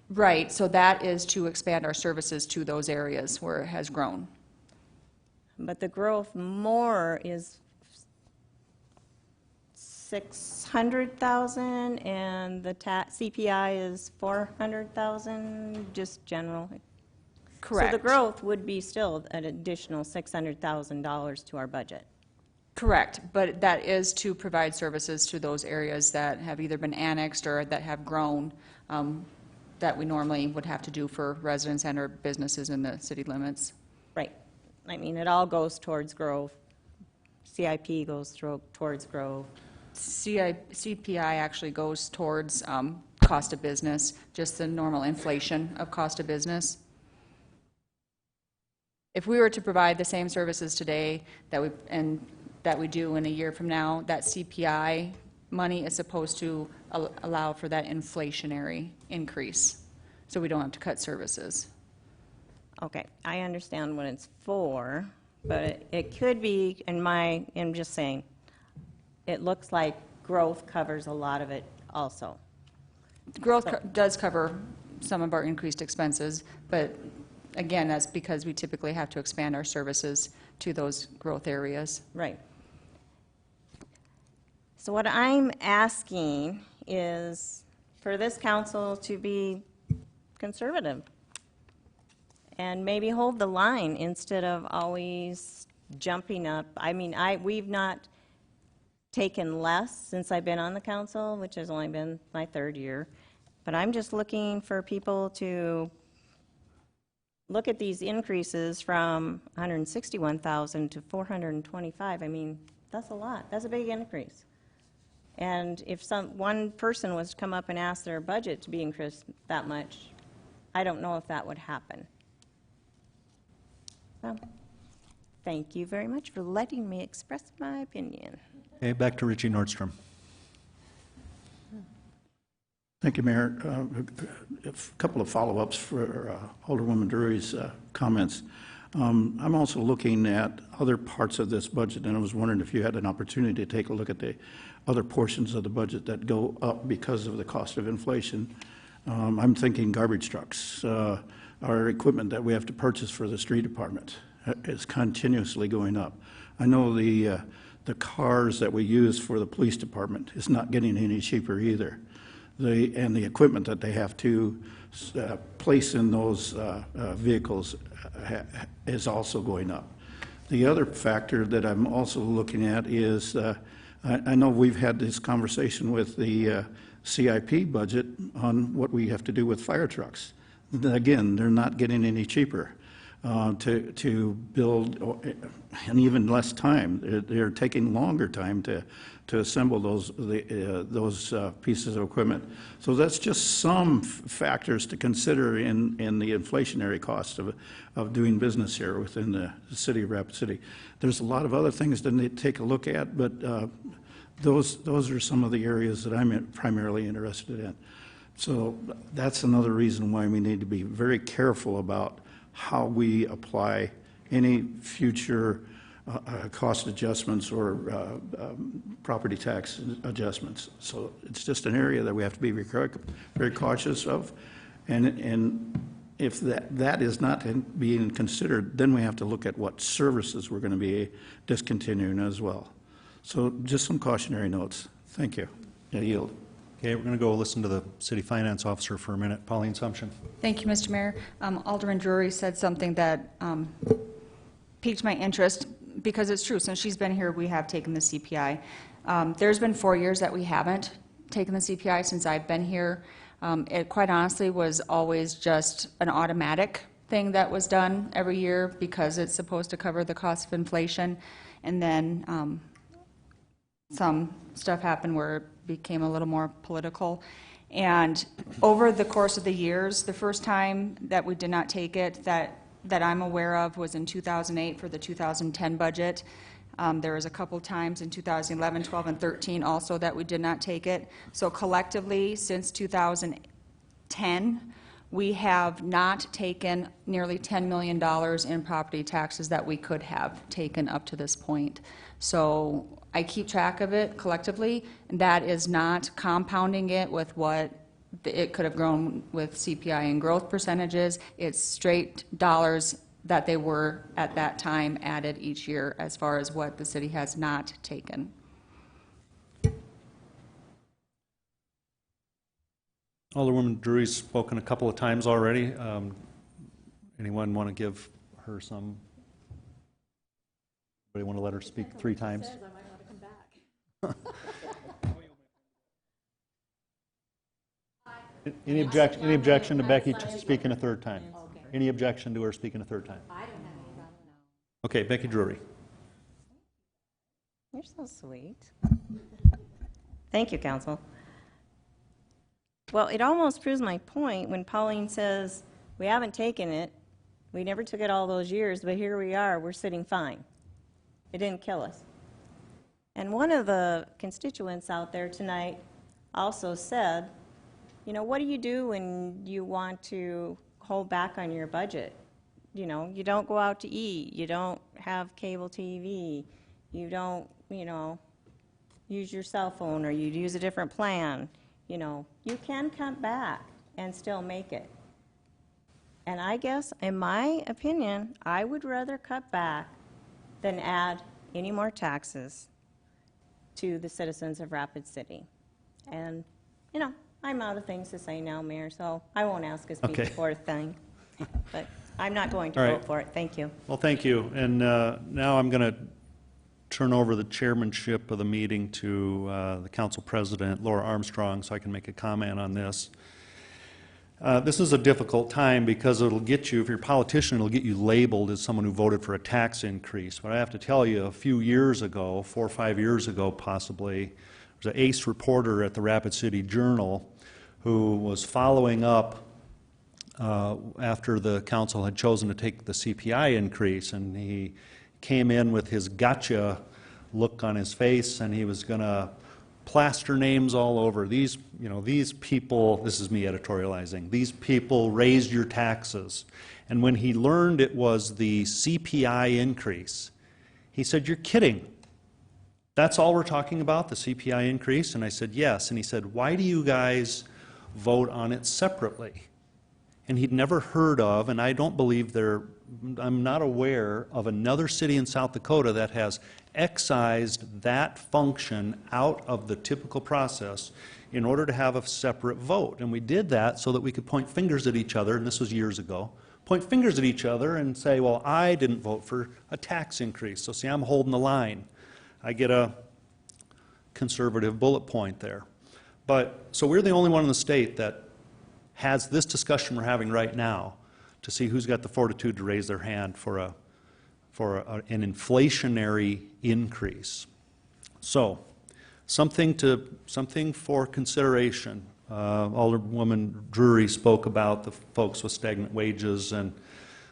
Right, so that is to expand our services to those areas where it has grown. But the growth more is 600,000, and the CPI is 400,000, just general. Correct. So the growth would be still an additional $600,000 to our budget. Correct, but that is to provide services to those areas that have either been annexed or that have grown, that we normally would have to do for residents and or businesses in the city limits. Right. I mean, it all goes towards growth. CIP goes towards growth. CPI actually goes towards cost of business, just the normal inflation of cost of business. If we were to provide the same services today that we do in a year from now, that CPI money is supposed to allow for that inflationary increase, so we don't have to cut services. Okay, I understand what it's for, but it could be, I'm just saying, it looks like growth covers a lot of it also. Growth does cover some of our increased expenses, but again, that's because we typically have to expand our services to those growth areas. Right. So what I'm asking is for this council to be conservative and maybe hold the line instead of always jumping up. I mean, we've not taken less since I've been on the council, which has only been my third year, but I'm just looking for people to look at these increases from 161,000 to 425. I mean, that's a lot. That's a big increase. And if one person was to come up and ask their budget to be increased that much, I don't know if that would happen. So, thank you very much for letting me express my opinion. Okay, back to Richie Nordstrom. Thank you, Mayor. A couple of follow-ups for Alderwoman Drury's comments. I'm also looking at other parts of this budget, and I was wondering if you had an opportunity to take a look at the other portions of the budget that go up because of the cost of inflation. I'm thinking garbage trucks. Our equipment that we have to purchase for the street department is continuously going up. I know the cars that we use for the police department is not getting any cheaper either. And the equipment that they have to place in those vehicles is also going up. The other factor that I'm also looking at is, I know we've had this conversation with the CIP budget on what we have to do with fire trucks. Again, they're not getting any cheaper to build, and even less time. They're taking longer time to assemble those pieces of equipment. So that's just some factors to consider in the inflationary cost of doing business here within the city of Rapid City. There's a lot of other things to take a look at, but those are some of the areas that I'm primarily interested in. So that's another reason why we need to be very careful about how we apply any future cost adjustments or property tax adjustments. So it's just an area that we have to be very cautious of. And if that is not being considered, then we have to look at what services we're going to be discontinuing as well. So just some cautionary notes. Thank you. I yield. Okay, we're going to go listen to the city finance officer for a minute. Pauline Sumption. Thank you, Mr. Mayor. Alderman Drury said something that piqued my interest, because it's true. Since she's been here, we have taken the CPI. There's been 4 years that we haven't taken the CPI since I've been here. It quite honestly was always just an automatic thing that was done every year because it's supposed to cover the cost of inflation. And then some stuff happened where it became a little more political. And over the course of the years, the first time that we did not take it that I'm aware of was in 2008 for the 2010 budget. There was a couple times in 2011, 12, and 13 also that we did not take it. So collectively, since 2010, we have not taken nearly $10 million in property taxes that we could have taken up to this point. So I keep track of it collectively, and that is not compounding it with what it could have grown with CPI and growth percentages. It's straight dollars that they were at that time added each year as far as what the city has not taken. Alderwoman Drury's spoken a couple of times already. Anyone want to give her some? Anybody want to let her speak 3 times? Any objection to Becky speaking a 3rd time? Any objection to her speaking a 3rd time? Okay, Becky Drury. You're so sweet. Thank you, Council. Well, it almost proves my point when Pauline says we haven't taken it. We never took it all those years, but here we are. We're sitting fine. It didn't kill us. And one of the constituents out there tonight also said, you know, what do you do when you want to hold back on your budget? You know, you don't go out to eat, you don't have cable TV, you don't, you know, use your cell phone, or you use a different plan. You know, you can cut back and still make it. And I guess, in my opinion, I would rather cut back than add any more taxes to the citizens of Rapid City. And, you know, I'm out of things to say now, Mayor, so I won't ask a speak for a thing. But I'm not going to vote for it. Thank you. Well, thank you. And now I'm going to turn over the chairmanship of the meeting to the council president, Laura Armstrong, so I can make a comment on this. This is a difficult time because it'll get you, if you're a politician, it'll get you labeled as someone who voted for a tax increase. But I have to tell you, a few years ago, 4 or 5 years ago possibly, there was an ace reporter at the Rapid City Journal who was following up after the council had chosen to take the CPI increase, and he came in with his gotcha look on his face, and he was going to plaster names all over. These, you know, these people, this is me editorializing, these people raised your taxes. And when he learned it was the CPI increase, he said, "You're kidding. That's all we're talking about, the CPI increase?" And I said, "Yes." And he said, "Why do you guys vote on it separately?" And he'd never heard of, and I don't believe I'm not aware of another city in South Dakota that has excised that function out of the typical process in order to have a separate vote. And we did that so that we could point fingers at each other, and this was years ago, point fingers at each other and say, well, I didn't vote for a tax increase, so see, I'm holding the line. I get a conservative bullet point there. But, so we're the only one in the state that has this discussion we're having right now to see who's got the fortitude to raise their hand for an inflationary increase. So, something for consideration. Alderwoman Drury spoke about the folks with stagnant wages and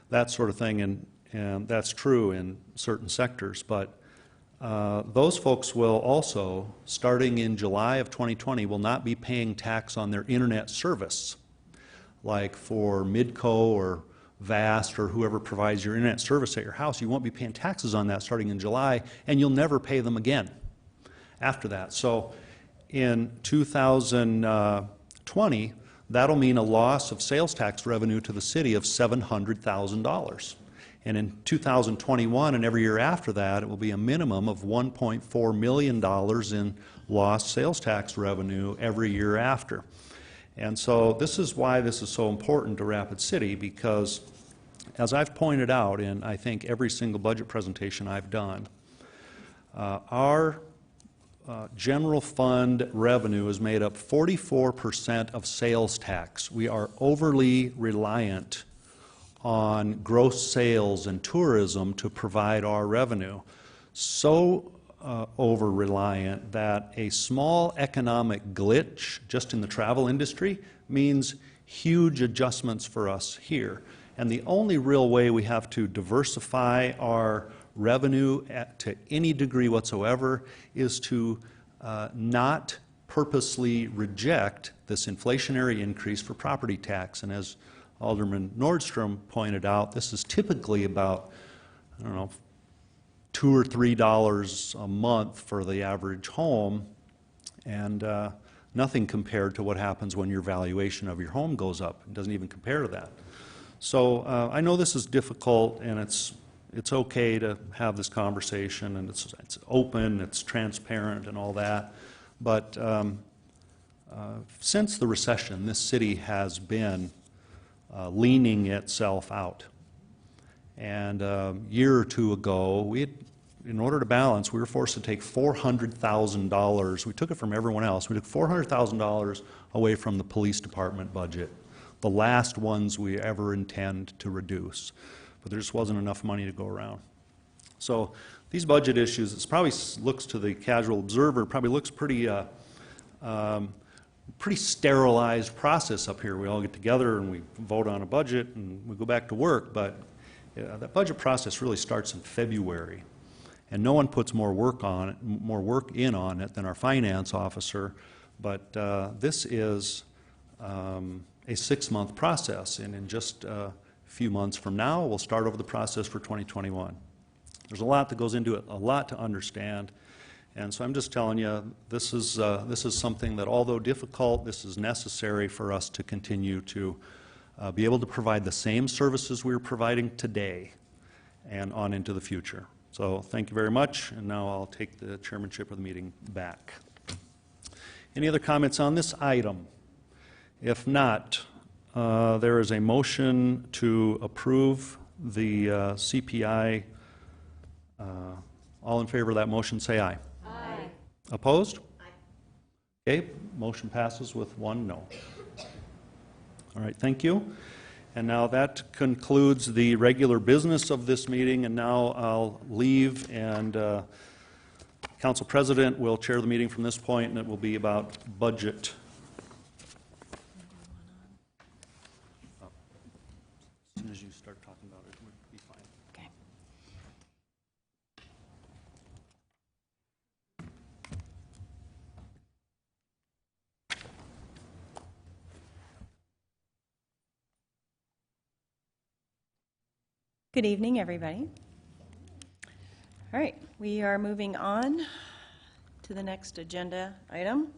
that sort of thing, and that's true in certain sectors, but those folks will also, starting in July of 2020, will not be paying tax on their internet service, like for Midco or VAST or whoever provides your internet service at your house, you won't be paying taxes on that starting in July, and you'll never pay them again after that. So in 2020, that'll mean a loss of sales tax revenue to the city of $700,000. And in 2021 and every year after that, it will be a minimum of $1.4 million in lost sales tax revenue every year after. And so this is why this is so important to Rapid City, because as I've pointed out in, I think, every single budget presentation I've done, our general fund revenue is made up 44% of sales tax. We are overly reliant on gross sales and tourism to provide our revenue. So over-reliant that a small economic glitch just in the travel industry means huge adjustments for us here. And the only real way we have to diversify our revenue to any degree whatsoever is to not purposely reject this inflationary increase for property tax. And as Alderman Nordstrom pointed out, this is typically about, I don't know, $2 or $3 a month for the average home, and nothing compared to what happens when your valuation of your home goes up. It doesn't even compare to that. So I know this is difficult, and it's okay to have this conversation, and it's open, it's transparent, and all that. But since the recession, this city has been leaning itself out. And a year or two ago, in order to balance, we were forced to take $400,000. We took it from everyone else. We took $400,000 away from the police department budget, the last ones we ever intend to reduce. But there just wasn't enough money to go around. So these budget issues, it probably looks to the casual observer, probably looks pretty sterilized process up here. We all get together and we vote on a budget and we go back to work, but that budget process really starts in February, and no one puts more work in on it than our finance officer. But this is a 6-month process, and in just a few months from now, we'll start over the process for 2021. There's a lot that goes into it, a lot to understand. And so I'm just telling you, this is something that, although difficult, this is necessary for us to continue to be able to provide the same services we're providing today and on into the future. So thank you very much, and now I'll take the chairmanship of the meeting back. Any other comments on this item? If not, there is a motion to approve the CPI. All in favor of that motion, say aye. Aye. Opposed? Aye. Okay, motion passes with 1 no. All right, thank you. And now that concludes the regular business of this meeting, and now I'll leave, and Council President will chair the meeting from this point, and it will be about budget. As soon as you start talking about it, we'll be fine. Okay. Good evening, everybody. All right, we are moving on to the next agenda item.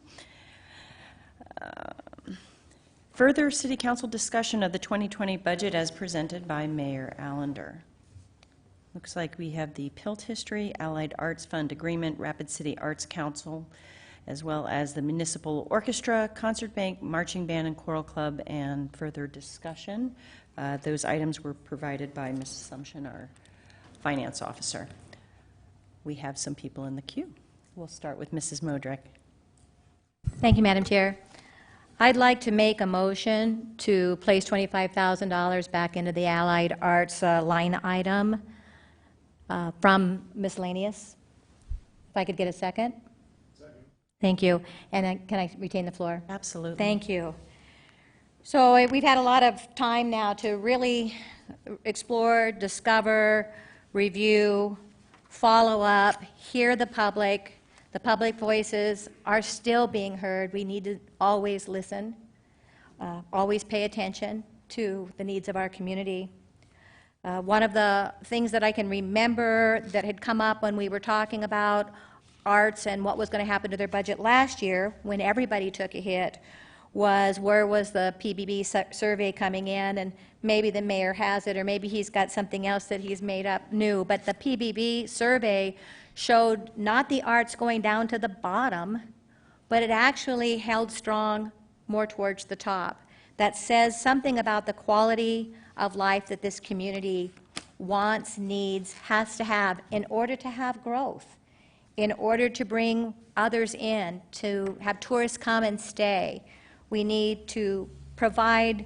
Further City Council discussion of the 2020 budget as presented by Mayor Allender. Looks like we have the Pilt History, Allied Arts Fund Agreement, Rapid City Arts Council, as well as the Municipal Orchestra, Concert Bank, Marching Band, and Choral Club, and further discussion. Those items were provided by Ms. Assumption, our finance officer. We have some people in the queue. We'll start with Mrs. Modrick. Thank you, Madam Chair. I'd like to make a motion to place $25,000 back into the Allied Arts line item from miscellaneous. If I could get a second? Second. Thank you. And can I retain the floor? Absolutely. Thank you. So we've had a lot of time now to really explore, discover, review, follow up, hear the public. The public voices are still being heard. We need to always listen, always pay attention to the needs of our community. One of the things that I can remember that had come up when we were talking about arts and what was going to happen to their budget last year, when everybody took a hit, was where was the PBB survey coming in, and maybe the mayor has it, or maybe he's got something else that he's made up new, but the PBB survey showed not the arts going down to the bottom, but it actually held strong more towards the top. That says something about the quality of life that this community wants, needs, has to have in order to have growth, in order to bring others in, to have tourists come and stay. We need to provide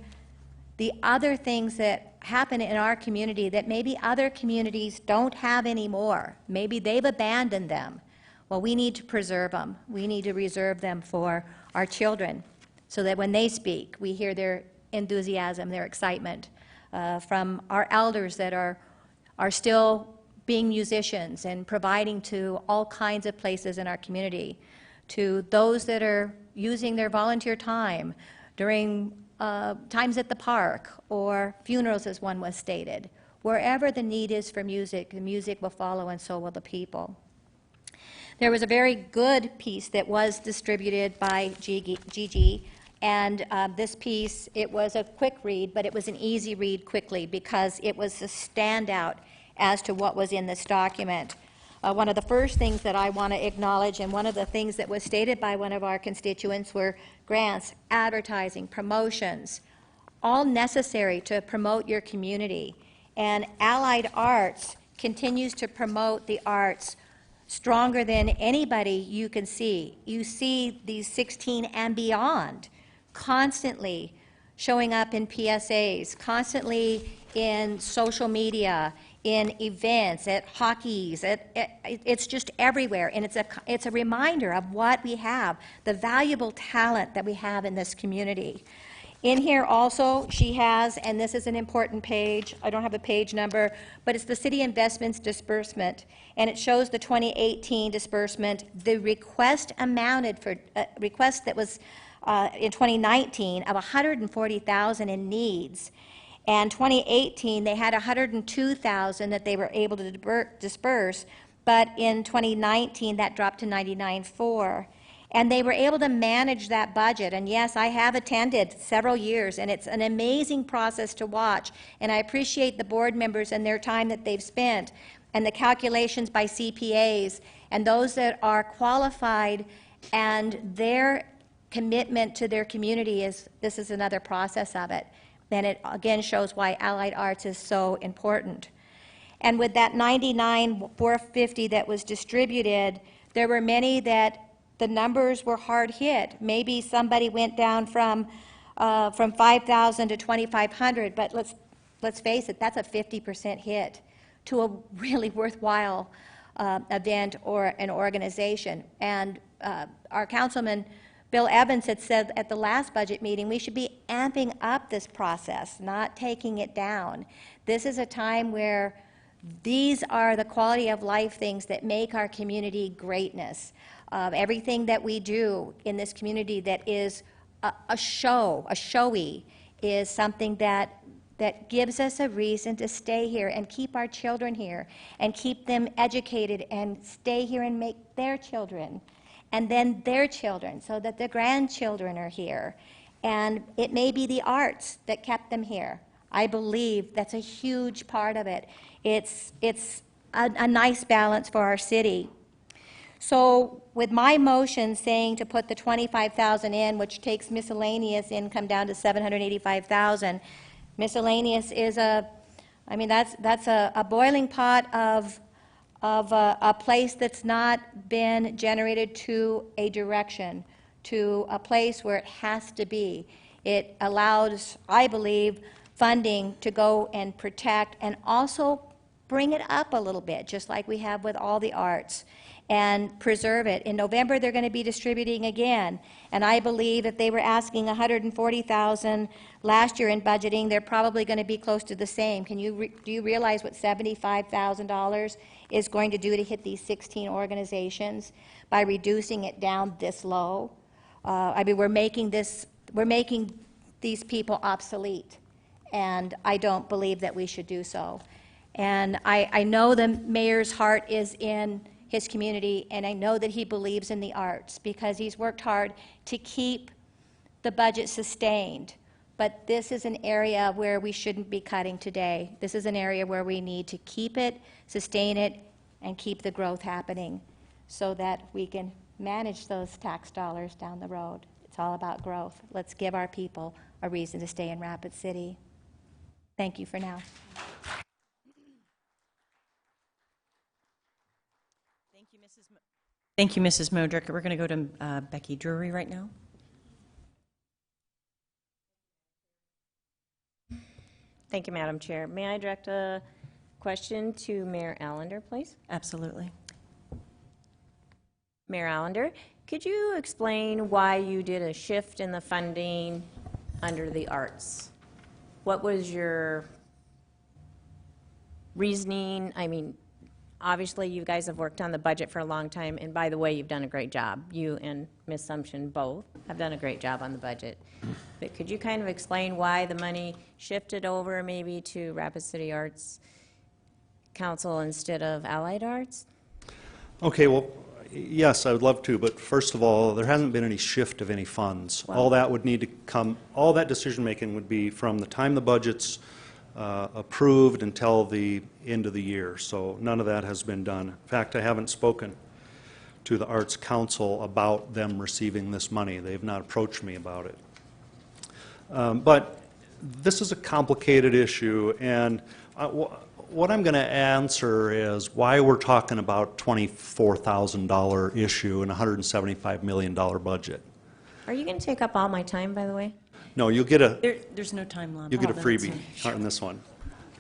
the other things that happen in our community that maybe other communities don't have anymore. Maybe they've abandoned them. Well, we need to preserve them. We need to reserve them for our children so that when they speak, we hear their enthusiasm, their excitement from our elders that are still being musicians and providing to all kinds of places in our community, to those that are using their volunteer time during times at the park or funerals, as one was stated. Wherever the need is for music, the music will follow, and so will the people. There was a very good piece that was distributed by Gigi, and this piece, it was a quick read, but it was an easy read quickly because it was a standout as to what was in this document. One of the first things that I want to acknowledge, and one of the things that was stated by one of our constituents, were grants, advertising, promotions, all necessary to promote your community. And Allied Arts continues to promote the arts stronger than anybody you can see. You see these 16 and beyond constantly showing up in PSAs, constantly in social media, in events, at hockeys, it's just everywhere, and it's a reminder of what we have, the valuable talent that we have in this community. In here also, she has, and this is an important page, I don't have a page number, but it's the city investments disbursement, and it shows the 2018 disbursement. The request amounted for, request that was in 2019 of $140,000 in needs. And 2018, they had $102,000 that they were able to disperse, but in 2019, that dropped to $99,400. And they were able to manage that budget. And yes, I have attended several years, and it's an amazing process to watch. And I appreciate the board members and their time that they've spent, and the calculations by CPAs, and those that are qualified, and their commitment to their community is, this is another process of it. Then it again shows why Allied Arts is so important. And with that $99,450 that was distributed, there were many that the numbers were hard hit. Maybe somebody went down from 5,000 to 2,500, but let's face it, that's a 50% hit to a really worthwhile event or an organization. And our councilman Bill Evans had said at the last budget meeting, we should be amping up this process, not taking it down. This is a time where these are the quality of life things that make our community greatness. Everything that we do in this community that is a showy, is something that gives us a reason to stay here and keep our children here and keep them educated and stay here and make their children and then their children, so that the grandchildren are here. And it may be the arts that kept them here. I believe that's a huge part of it. It's a nice balance for our city. So with my motion saying to put the $25,000 in, which takes miscellaneous income down to $785,000, miscellaneous is that's a boiling pot of a place that's not been generated to a direction, to a place where it has to be. It allows, I believe, funding to go and protect and also bring it up a little bit, just like we have with all the arts, and preserve it. In November, they're going to be distributing again, and I believe if they were asking $140,000 last year in budgeting, they're probably going to be close to the same. Do you realize what $75,000 is going to do to hit these 16 organizations by reducing it down this low? We're making these people obsolete, and I don't believe that we should do so. And I know the mayor's heart is in his community, and I know that he believes in the arts because he's worked hard to keep the budget sustained. But this is an area where we shouldn't be cutting today. This is an area where we need to keep it, sustain it, and keep the growth happening so that we can manage those tax dollars down the road. It's all about growth. Let's give our people a reason to stay in Rapid City. Thank you for now. Thank you, Mrs. Modrick. We're going to go to Becky Drury right now. Thank you, Madam Chair. May I direct a question to Mayor Allender, please? Absolutely. Mayor Allender, could you explain why you did a shift in the funding under the arts? What was your reasoning? I mean, obviously you guys have worked on the budget for a long time, and by the way, you've done a great job. You and Ms. Sumption both have done a great job on the budget. But could you kind of explain why the money shifted over maybe to Rapid City Arts Council instead of Allied Arts? Okay, well, yes, I would love to, but first of all, there hasn't been any shift of any funds. All that would need to come, all that decision-making would be from the time the budget's approved until the end of the year. So none of that has been done. In fact, I haven't spoken to the Arts Council about them receiving this money. They've not approached me about it. But this is a complicated issue, and what I'm going to answer is why we're talking about $24,000 issue and a $175 million budget. Are you going to take up all my time, by the way? No, you'll get a There's no time limit. you'll get a freebie on this one.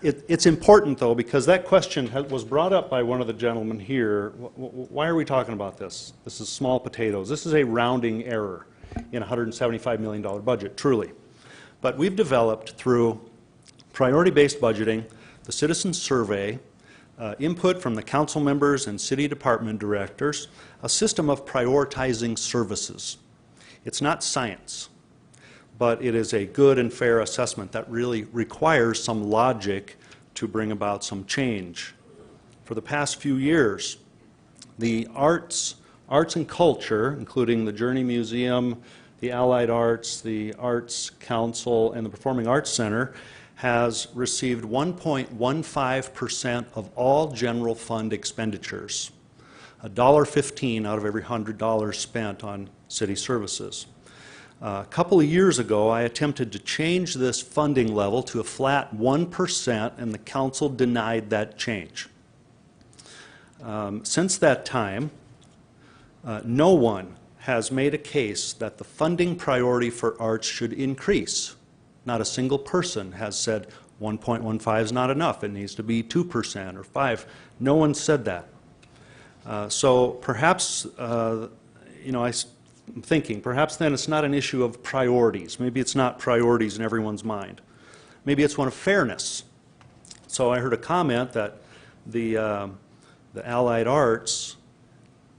It's important, though, because that question was brought up by one of the gentlemen here. Why are we talking about this? This is small potatoes. This is a rounding error in a $175 million budget, truly. But we've developed through priority-based budgeting, the citizen survey, input from the council members and city department directors, a system of prioritizing services. It's not science, but it is a good and fair assessment that really requires some logic to bring about some change. For the past few years, the arts and culture, including the Journey Museum, the Allied Arts, the Arts Council, and the Performing Arts Center, has received 1.15% of all general fund expenditures, $1.15 out of every $100 spent on city services. A couple of years ago, I attempted to change this funding level to a flat 1%, and the council denied that change. Since that time, no one has made a case that the funding priority for arts should increase. Not a single person has said 1.15 is not enough, it needs to be 2% or 5%. No one said that. So perhaps, I'm thinking, perhaps then it's not an issue of priorities. Maybe it's not priorities in everyone's mind. Maybe it's one of fairness. So I heard a comment that the Allied Arts,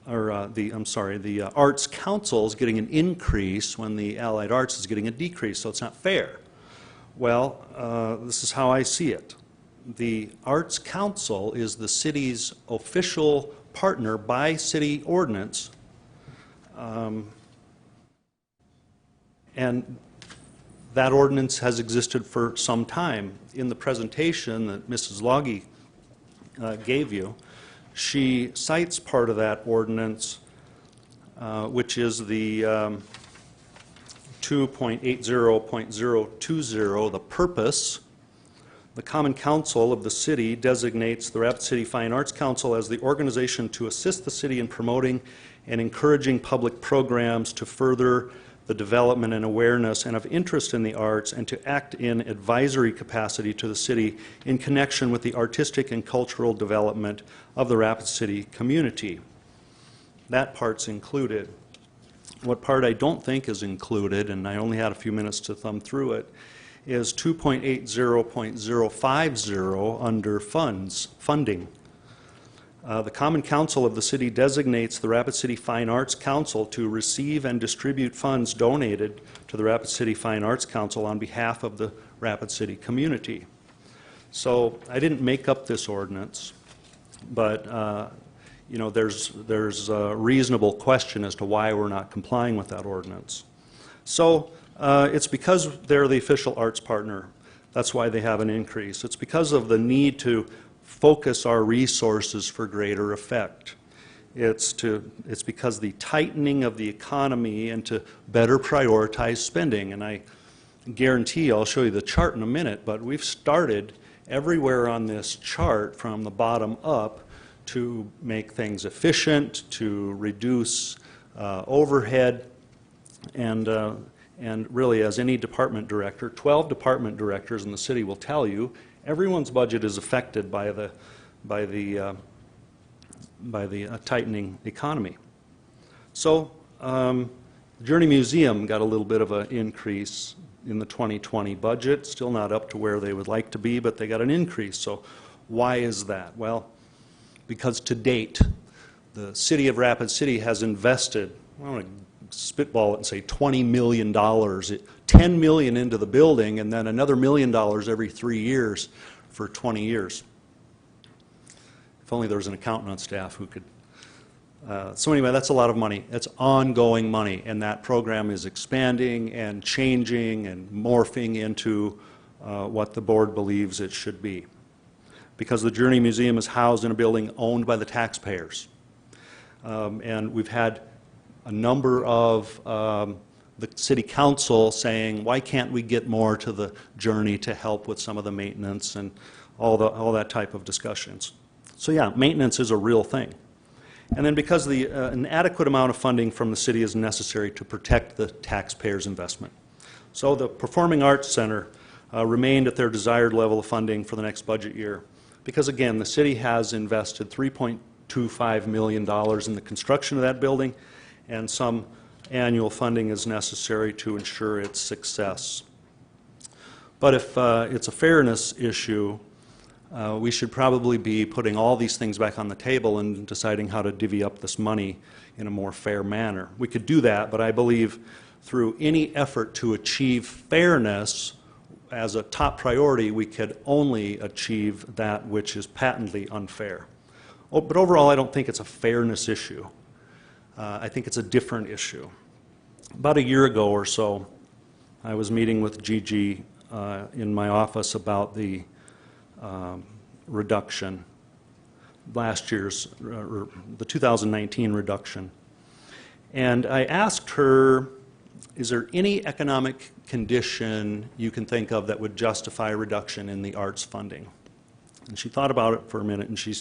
or the Arts Council is getting an increase when the Allied Arts is getting a decrease, so it's not fair. Well, this is how I see it. The Arts Council is the city's official partner by city ordinance, and that ordinance has existed for some time. In the presentation that Mrs. Loggy gave you, she cites part of that ordinance, which is the 2.80.020, the purpose. The Common Council of the city designates the Rapid City Fine Arts Council as the organization to assist the city in promoting and encouraging public programs to further the development and awareness and of interest in the arts, and to act in advisory capacity to the city in connection with the artistic and cultural development of the Rapid City community. That part's included. What part I don't think is included, and I only had a few minutes to thumb through it, is 2.80.050 under funding. The Common Council of the city designates the Rapid City Fine Arts Council to receive and distribute funds donated to the Rapid City Fine Arts Council on behalf of the Rapid City community. So I didn't make up this ordinance, but you know, there's a reasonable question as to why we're not complying with that ordinance. So it's because they're the official arts partner. That's why they have an increase. It's because of the need to focus our resources for greater effect. It's because the tightening of the economy and to better prioritize spending. And I guarantee, I'll show you the chart in a minute, but we've started everywhere on this chart from the bottom up to make things efficient, to reduce overhead, and really, as any department director, 12 department directors in the city will tell you, everyone's budget is affected by the tightening economy. So, Journey Museum got a little bit of an increase in the 2020 budget, still not up to where they would like to be, but they got an increase. So why is that? Well, because to date, the city of Rapid City has invested, I want to spitball it and say $20 million, $10 million into the building, and then another $1 million every 3 years for 20 years. If only there was an accountant on staff who could. So anyway, that's a lot of money. It's ongoing money, and that program is expanding and changing and morphing into what the board believes it should be. Because the Journey Museum is housed in a building owned by the taxpayers. And we've had a number of the city council saying, why can't we get more to the Journey to help with some of the maintenance and all that type of discussions. So yeah, maintenance is a real thing. And then because an adequate amount of funding from the city is necessary to protect the taxpayers' investment. So the Performing Arts Center remained at their desired level of funding for the next budget year because, again, the city has invested $3.25 million in the construction of that building, and some annual funding is necessary to ensure its success. But if it's a fairness issue, we should probably be putting all these things back on the table and deciding how to divvy up this money in a more fair manner. We could do that, but I believe through any effort to achieve fairness as a top priority, we could only achieve that which is patently unfair. But overall, I don't think it's a fairness issue. I think it's a different issue. About a year ago or so, I was meeting with Gigi in my office about the reduction, last year's, the 2019 reduction. And I asked her, is there any economic condition you can think of that would justify a reduction in the arts funding? And she thought about it for a minute, and she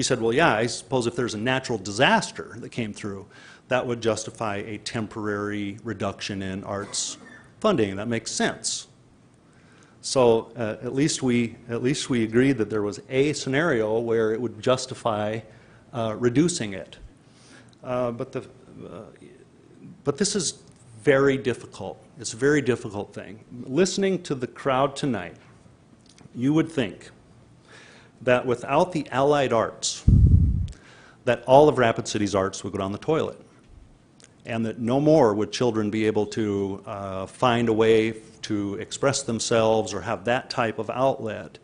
said, well, yeah, I suppose if there's a natural disaster that came through, that would justify a temporary reduction in arts funding. That makes sense. So at least we agreed that there was a scenario where it would justify reducing it. But this is very difficult. It's a very difficult thing. Listening to the crowd tonight, you would think that without the allied arts, that all of Rapid City's arts would go down the toilet, and that no more would children be able to find a way to express themselves or have that type of outlet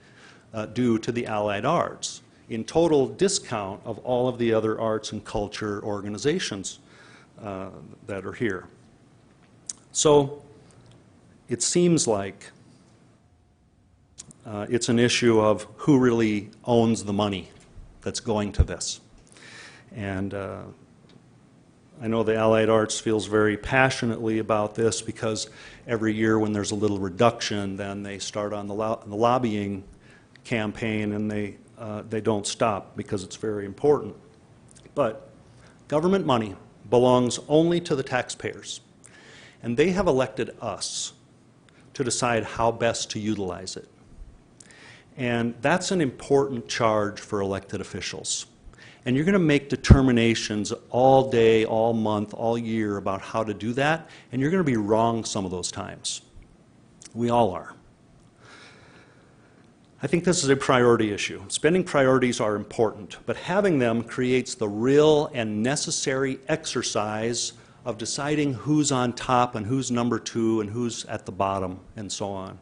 due to the allied arts, in total discount of all of the other arts and culture organizations that are here. So it seems like it's an issue of who really owns the money that's going to this. And I know the Allied Arts feels very passionately about this because every year when there's a little reduction, then they start on the lobbying campaign, and they don't stop because it's very important. But government money belongs only to the taxpayers, and they have elected us to decide how best to utilize it. And that's an important charge for elected officials. And you're going to make determinations all day, all month, all year about how to do that, and you're going to be wrong some of those times. We all are. I think this is a priority issue. Spending priorities are important, but having them creates the real and necessary exercise of deciding who's on top and who's number two and who's at the bottom and so on.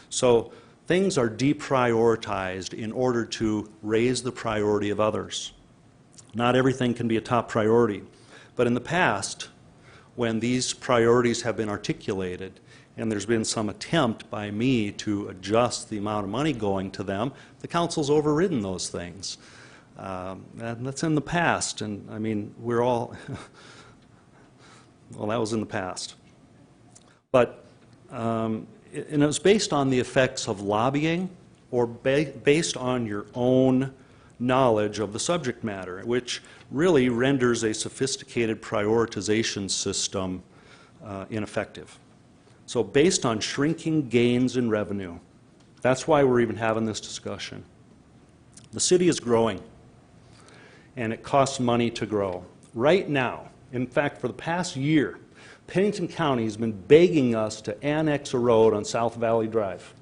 So things are deprioritized in order to raise the priority of others. Not everything can be a top priority, but in the past, when these priorities have been articulated, and there's been some attempt by me to adjust the amount of money going to them, the council's overridden those things. And that's in the past, and I mean, we're all, well, that was in the past. But, and it was based on the effects of lobbying or based on your own knowledge of the subject matter, which really renders a sophisticated prioritization system ineffective. So based on shrinking gains in revenue, that's why we're even having this discussion. The city is growing, and it costs money to grow. Right now, in fact, for the past year, Pennington County has been begging us to annex a road on South Valley Drive,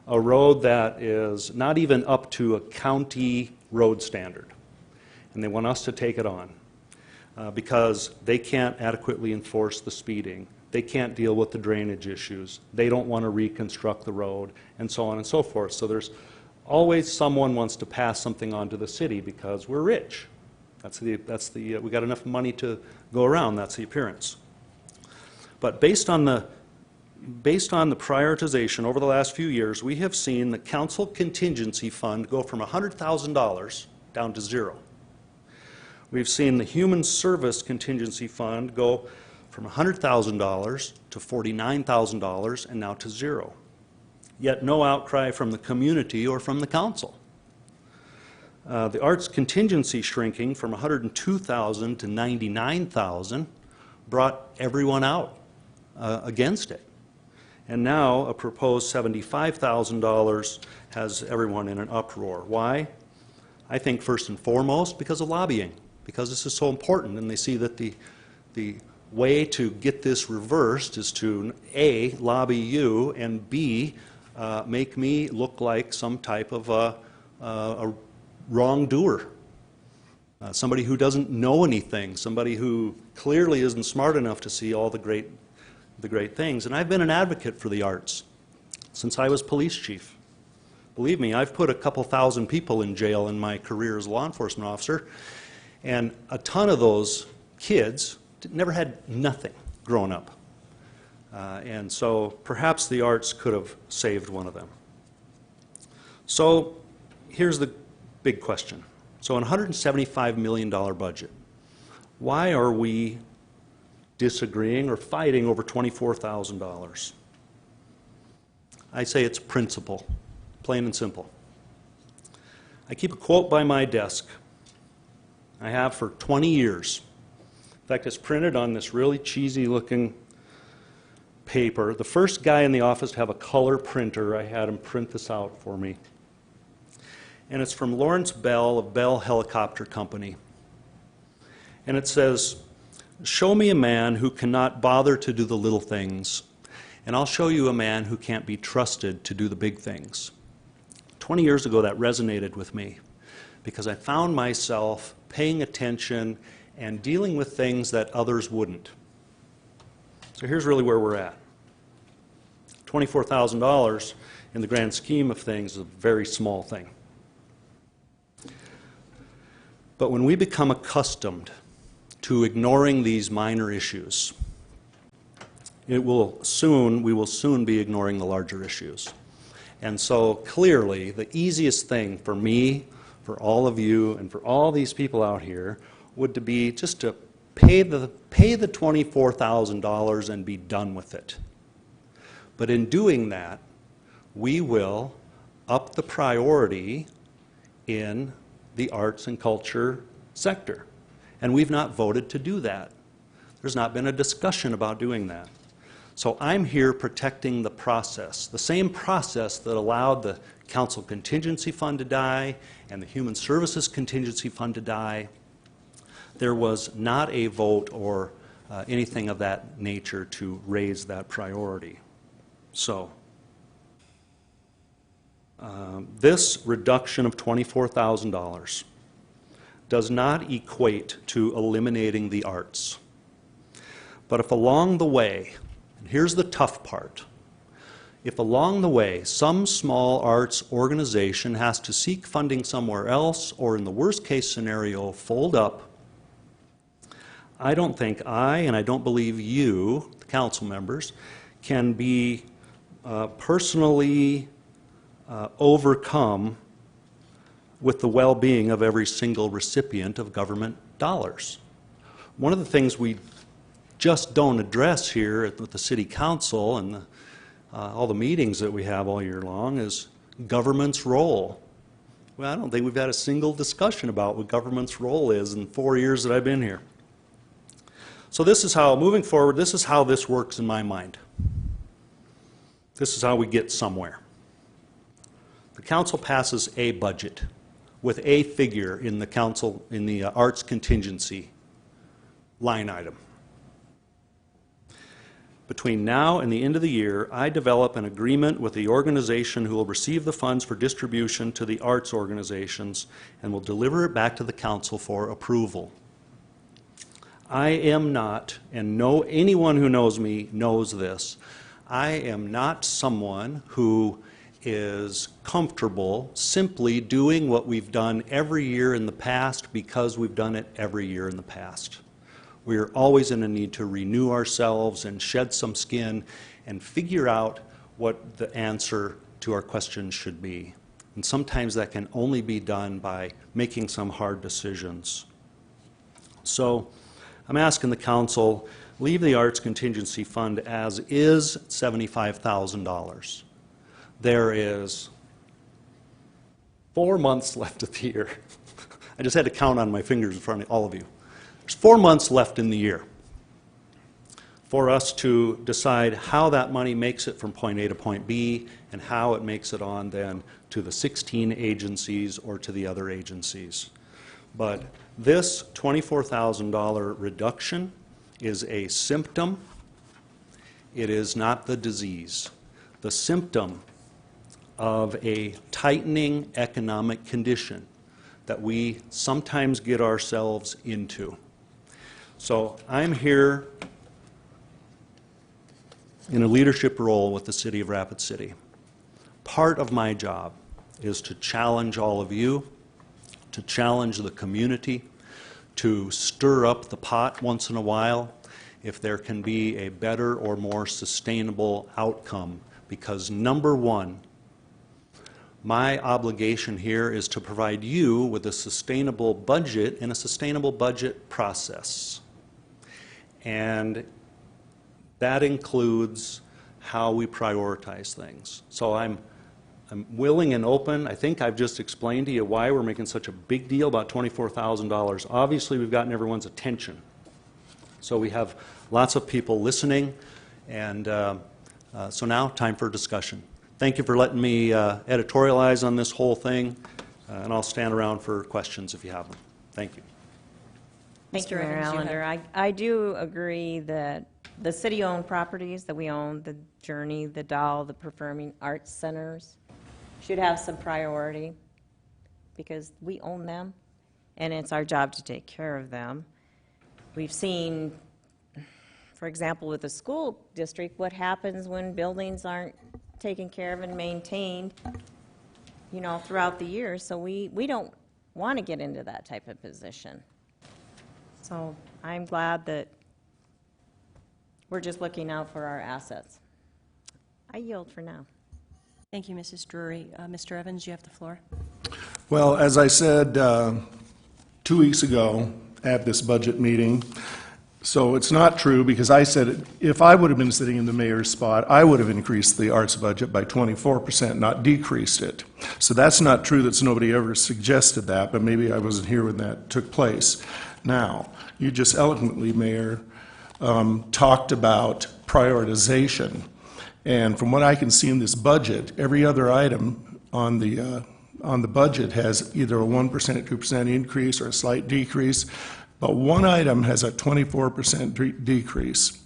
a road that is not even up to a county road standard, and they want us to take it on because they can't adequately enforce the speeding. They can't deal with the drainage issues. They don't want to reconstruct the road, and so on and so forth. So there's always someone wants to pass something on to the city because we're rich. We got enough money to go around. That's the appearance. But based on the prioritization over the last few years, we have seen the council contingency fund go from $100,000 down to zero. We've seen the human service contingency fund go from $100,000 to $49,000 and now to zero. Yet no outcry from the community or from the council. The arts contingency shrinking from $102,000 to $99,000 brought everyone out against it. And now a proposed $75,000 has everyone in an uproar. Why? I think first and foremost because of lobbying, because this is so important, and they see that the way to get this reversed is to A, lobby you, and B, make me look like some type of a wrongdoer. Somebody who doesn't know anything, somebody who clearly isn't smart enough to see all the great things. And I've been an advocate for the arts since I was police chief. Believe me, I've put a couple thousand people in jail in my career as a law enforcement officer, and a ton of those kids never had nothing growing up. And so perhaps the arts could have saved one of them. So here's the big question. So on a $175 million budget, why are we disagreeing or fighting over $24,000? I say it's principle, plain and simple. I keep a quote by my desk. I have for 20 years. In fact, it's printed on this really cheesy looking paper. The first guy in the office to have a color printer, I had him print this out for me. And it's from Lawrence Bell of Bell Helicopter Company. And it says, "Show me a man who cannot bother to do the little things, and I'll show you a man who can't be trusted to do the big things." 20 years ago, that resonated with me because I found myself paying attention and dealing with things that others wouldn't. So here's really where we're at. $24,000 in the grand scheme of things is a very small thing. But when we become accustomed to ignoring these minor issues, we will soon be ignoring the larger issues. And so clearly, the easiest thing for me, for all of you, and for all these people out here would be just to pay the $24,000 and be done with it. But in doing that, we will up the priority in the arts and culture sector. And we've not voted to do that. There's not been a discussion about doing that. So I'm here protecting the process, the same process that allowed the council contingency fund to die and the human services contingency fund to die. There was not a vote or anything of that nature to raise that priority. So This reduction of $24,000 does not equate to eliminating the arts. But if along the way, and here's the tough part, if along the way some small arts organization has to seek funding somewhere else, or in the worst case scenario, fold up, I don't think and I don't believe you, the council members, can be personally overcome with the well-being of every single recipient of government dollars. One of the things we just don't address here with the City Council and all the meetings that we have all year long is government's role. Well, I don't think we've had a single discussion about what government's role is in 4 years that I've been here. So this is how, moving forward, this is how this works in my mind. This is how we get somewhere. The council passes a budget with a figure in the council, in the arts contingency line item. Between now and the end of the year, I develop an agreement with the organization who will receive the funds for distribution to the arts organizations and will deliver it back to the council for approval. I am not, and anyone who knows me knows this, I am not someone who is comfortable simply doing what we've done every year in the past because we've done it every year in the past. We are always in a need to renew ourselves and shed some skin and figure out what the answer to our questions should be. And sometimes that can only be done by making some hard decisions. So I'm asking the council, leave the Arts Contingency Fund as is, $75,000. There is 4 months left of the year. I just had to count on my fingers in front of all of you. There's 4 months left in the year for us to decide how that money makes it from point A to point B and how it makes it on then to the 16 agencies or to the other agencies. But this $24,000 reduction is a symptom. It is not the disease. The symptom of a tightening economic condition that we sometimes get ourselves into. So I'm here in a leadership role with the City of Rapid City. Part of my job is to challenge all of you, to challenge the community, to stir up the pot once in a while if there can be a better or more sustainable outcome. Because number one, my obligation here is to provide you with a sustainable budget and a sustainable budget process. And that includes how we prioritize things. So I'm willing and open. I think I've just explained to you why we're making such a big deal about $24,000. Obviously, we've gotten everyone's attention. So we have lots of people listening, and so now time for discussion. Thank you for letting me editorialize on this whole thing, and I'll stand around for questions if you have them. Thank you. Thank you, Mr. Mayor Evans, you Allender. I do agree that the city-owned properties that we own, the Journey, the Doll, the Performing Arts Centers, should have some priority because we own them, and it's our job to take care of them. We've seen, for example, with the school district, what happens when buildings aren't taken care of and maintained, you know, throughout the year. So we don't want to get into that type of position. So I'm glad that we're just looking out for our assets. I yield for now. Thank you, Mrs. Drury. Mr. Evans, you have the floor. Well, as I said 2 weeks ago at this budget meeting, so it's not true because I said if I would have been sitting in the mayor's spot, I would have increased the arts budget by 24%, not decreased it. So that's not true. That's nobody ever suggested that, but maybe I wasn't here when that took place. Now, you just eloquently, Mayor, talked about prioritization. And from what I can see in this budget, every other item on the budget has either a 1%, 2% increase or a slight decrease, but one item has a 24% decrease.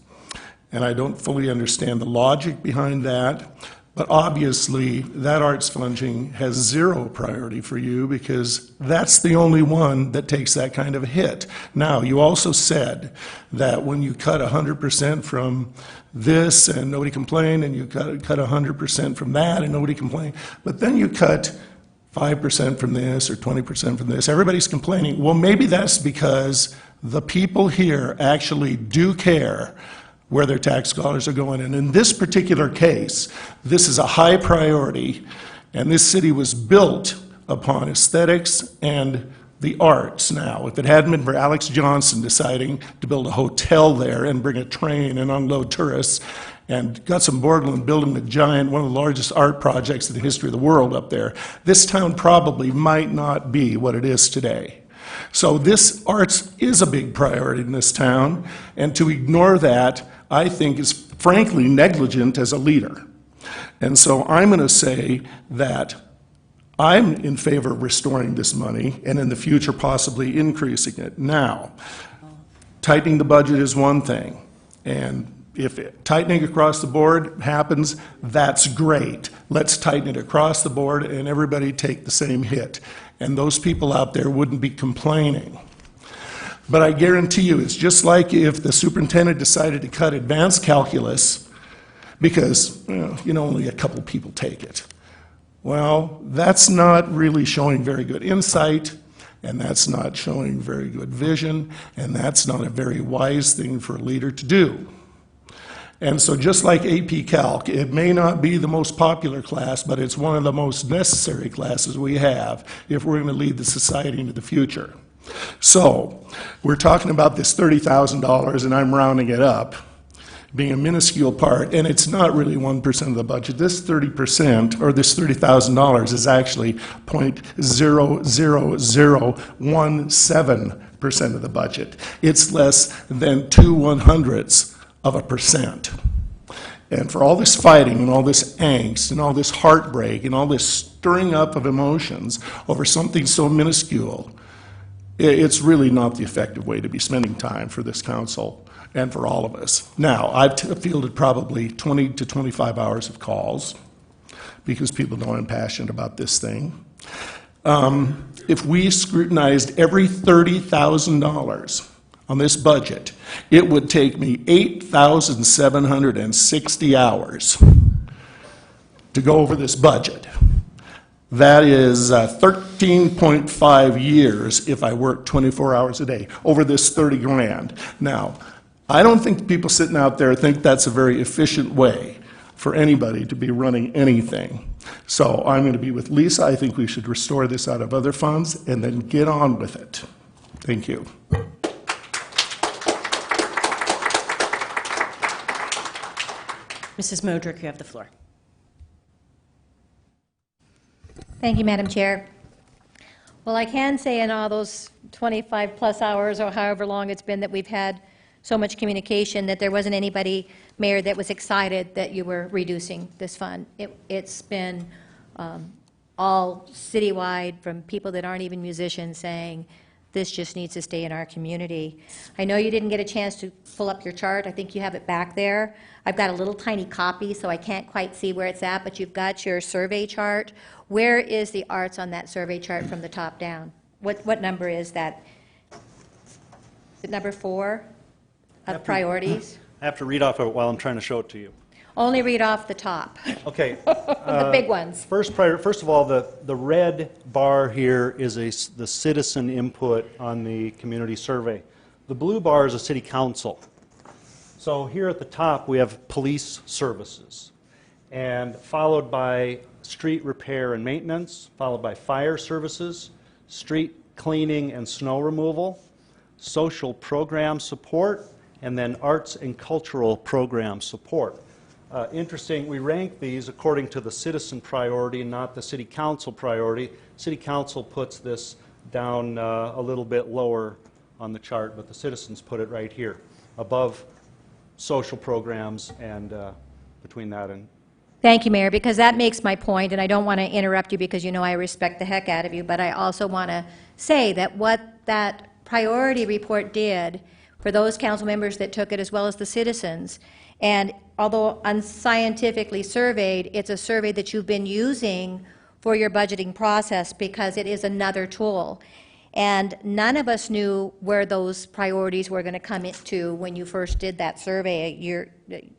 And I don't fully understand the logic behind that, But obviously, that arts funding has zero priority for you because that's the only one that takes that kind of a hit. Now, you also said that when you cut 100% from this and nobody complained, and you cut 100% from that and nobody complained, but then you cut 5% from this or 20% from this, everybody's complaining. Well, maybe that's because the people here actually do care where their tax dollars are going. And in this particular case, this is a high priority, and this city was built upon aesthetics and the arts. Now, if it hadn't been for Alex Johnson deciding to build a hotel there and bring a train and unload tourists, and Gutzon Borglum building the giant, one of the largest art projects in the history of the world up there, this town probably might not be what it is today. So this arts is a big priority in this town, and to ignore that, I think, is frankly negligent as a leader. And so I'm going to say that I'm in favor of restoring this money and in the future possibly increasing it. Now, tightening the budget is one thing, and if tightening across the board happens, that's great. Let's tighten it across the board and everybody take the same hit. And those people out there wouldn't be complaining. But I guarantee you, it's just like if the superintendent decided to cut advanced calculus because, only a couple people take it. Well, that's not really showing very good insight, and that's not showing very good vision, and that's not a very wise thing for a leader to do. And so just like AP Calc, it may not be the most popular class, but it's one of the most necessary classes we have if we're going to lead the society into the future. So we're talking about this $30,000, and I'm rounding it up, being a minuscule part, and it's not really 1% of the budget. This 30%, or this $30,000, is actually 0.00017% of the budget. It's less than 0.02%. And for all this fighting and all this angst and all this heartbreak and all this stirring up of emotions over something so minuscule, it's really not the effective way to be spending time for this council and for all of us. Now, I've fielded probably 20 to 25 hours of calls because people know I'm passionate about this thing. If we scrutinized every $30,000 on this budget, it would take me 8,760 hours to go over this budget. That is 13.5 years if I work 24 hours a day over this 30 grand. Now, I don't think people sitting out there think that's a very efficient way for anybody to be running anything. So I'm going to be with Lisa. I think we should restore this out of other funds and then get on with it. Thank you. Mrs. Modrick, you have the floor. Thank you, Madam Chair. Well, I can say in all those 25-plus hours or however long it's been that we've had so much communication that there wasn't anybody, Mayor, that was excited that you were reducing this fund. It's been all citywide from people that aren't even musicians saying this just needs to stay in our community. I know you didn't get a chance to pull up your chart. I think you have it back there. I've got a little tiny copy, so I can't quite see where it's at, but you've got your survey chart. Where is the arts on that survey chart from the top down? What number is that? Is it number 4 of priorities? I have to read off of it while I'm trying to show it to you. Only read off the top. Okay. The big ones. First of all, the red bar here is the citizen input on the community survey. The blue bar is a city council. So here at the top we have police services, and followed by street repair and maintenance, followed by fire services, street cleaning and snow removal, social program support, and then arts and cultural program support. Interesting, we rank these according to the citizen priority, not the city council priority. City council puts this down a little bit lower on the chart, but the citizens put it right here, above social programs and between that and... Thank you, Mayor, because that makes my point, and I don't want to interrupt you because you know I respect the heck out of you, but I also want to say that what that priority report did for those council members that took it as well as the citizens, And although unscientifically surveyed, it's a survey that you've been using for your budgeting process because it is another tool. And none of us knew where those priorities were going to come into when you first did that survey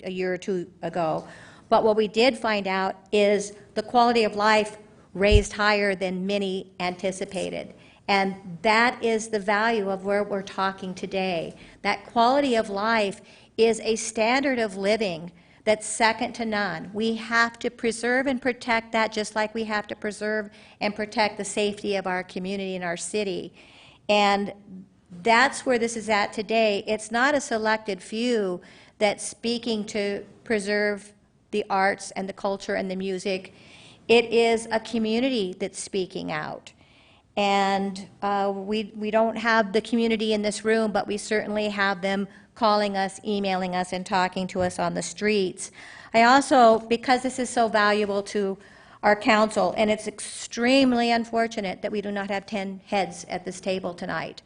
a year or two ago. But what we did find out is the quality of life raised higher than many anticipated. And that is the value of where we're talking today. That quality of life is a standard of living that's second to none. We have to preserve and protect that just like we have to preserve and protect the safety of our community and our city. And that's where this is at today. It's not a selected few that's speaking to preserve the arts and the culture and the music. It is a community that's speaking out. And we don't have the community in this room, but we certainly have them calling us, emailing us, and talking to us on the streets. I also, because this is so valuable to our council, and it's extremely unfortunate that we do not have 10 heads at this table tonight,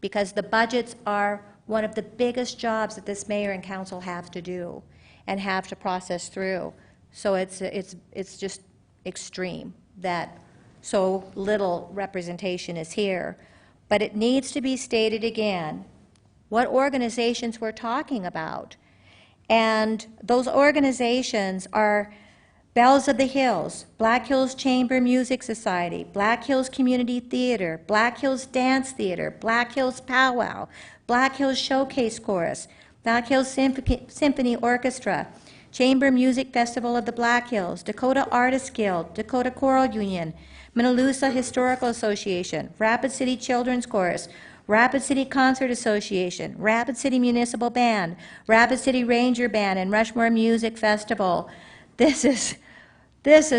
because the budgets are one of the biggest jobs that this mayor and council have to do and have to process through. So it's just extreme that so little representation is here. But it needs to be stated again what organizations we're talking about. And those organizations are Bells of the Hills, Black Hills Chamber Music Society, Black Hills Community Theater, Black Hills Dance Theater, Black Hills Powwow, Black Hills Showcase Chorus, Black Hills Symphony Orchestra, Chamber Music Festival of the Black Hills, Dakota Artists Guild, Dakota Choral Union, Minnelusa Historical Association, Rapid City Children's Chorus, Rapid City Concert Association, Rapid City Municipal Band, Rapid City Ranger Band, and Rushmore Music Festival. This is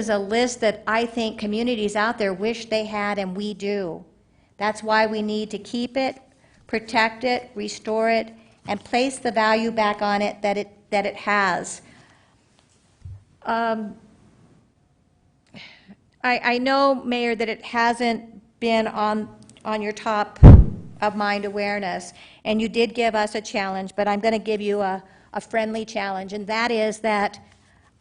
a list that I think communities out there wish they had, and we do. That's why we need to keep it, protect it, restore it, and place the value back on it that it has. I know, Mayor, that it hasn't been on your top of mind awareness, and you did give us a challenge, but I'm going to give you a friendly challenge, and that is that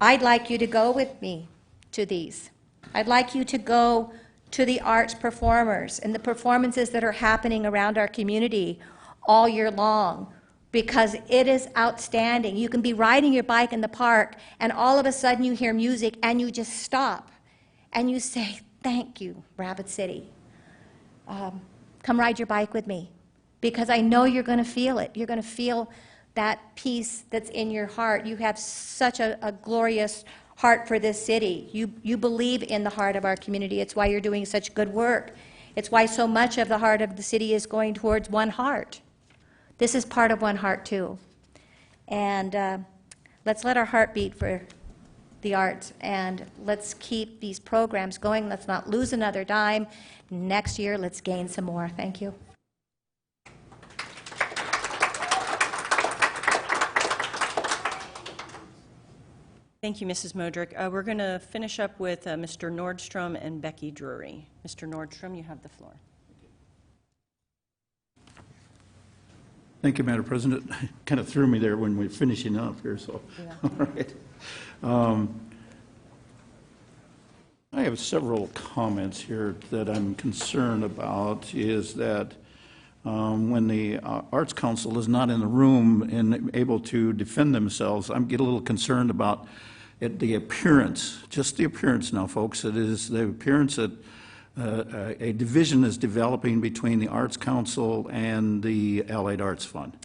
I'd like you to go with me to these. I'd like you to go to the arts performers and the performances that are happening around our community all year long, because it is outstanding. You can be riding your bike in the park, and all of a sudden you hear music, and you just stop, and you say, thank you, Rapid City. Come ride your bike with me, because I know you're going to feel it. You're going to feel that peace that's in your heart. You have such a glorious heart for this city. You believe in the heart of our community. It's why you're doing such good work. It's why so much of the heart of the city is going towards One Heart. This is part of One Heart, too. And let's let our heart beat for the arts, and let's keep these programs going. Let's not lose another dime. Next year, let's gain some more. Thank you. Thank you, Mrs. Modrick. We're going to finish up with Mr. Nordstrom and Becky Drury. Mr. Nordstrom, you have the floor. Thank you, Madam President. Kind of threw me there when we're finishing up here, so. Yeah. All right. I have several comments here that I'm concerned about. Is that when the Arts Council is not in the room and able to defend themselves, I get a little concerned about the appearance, just the appearance now, folks. It is the appearance that a division is developing between the Arts Council and the Allied Arts Fund.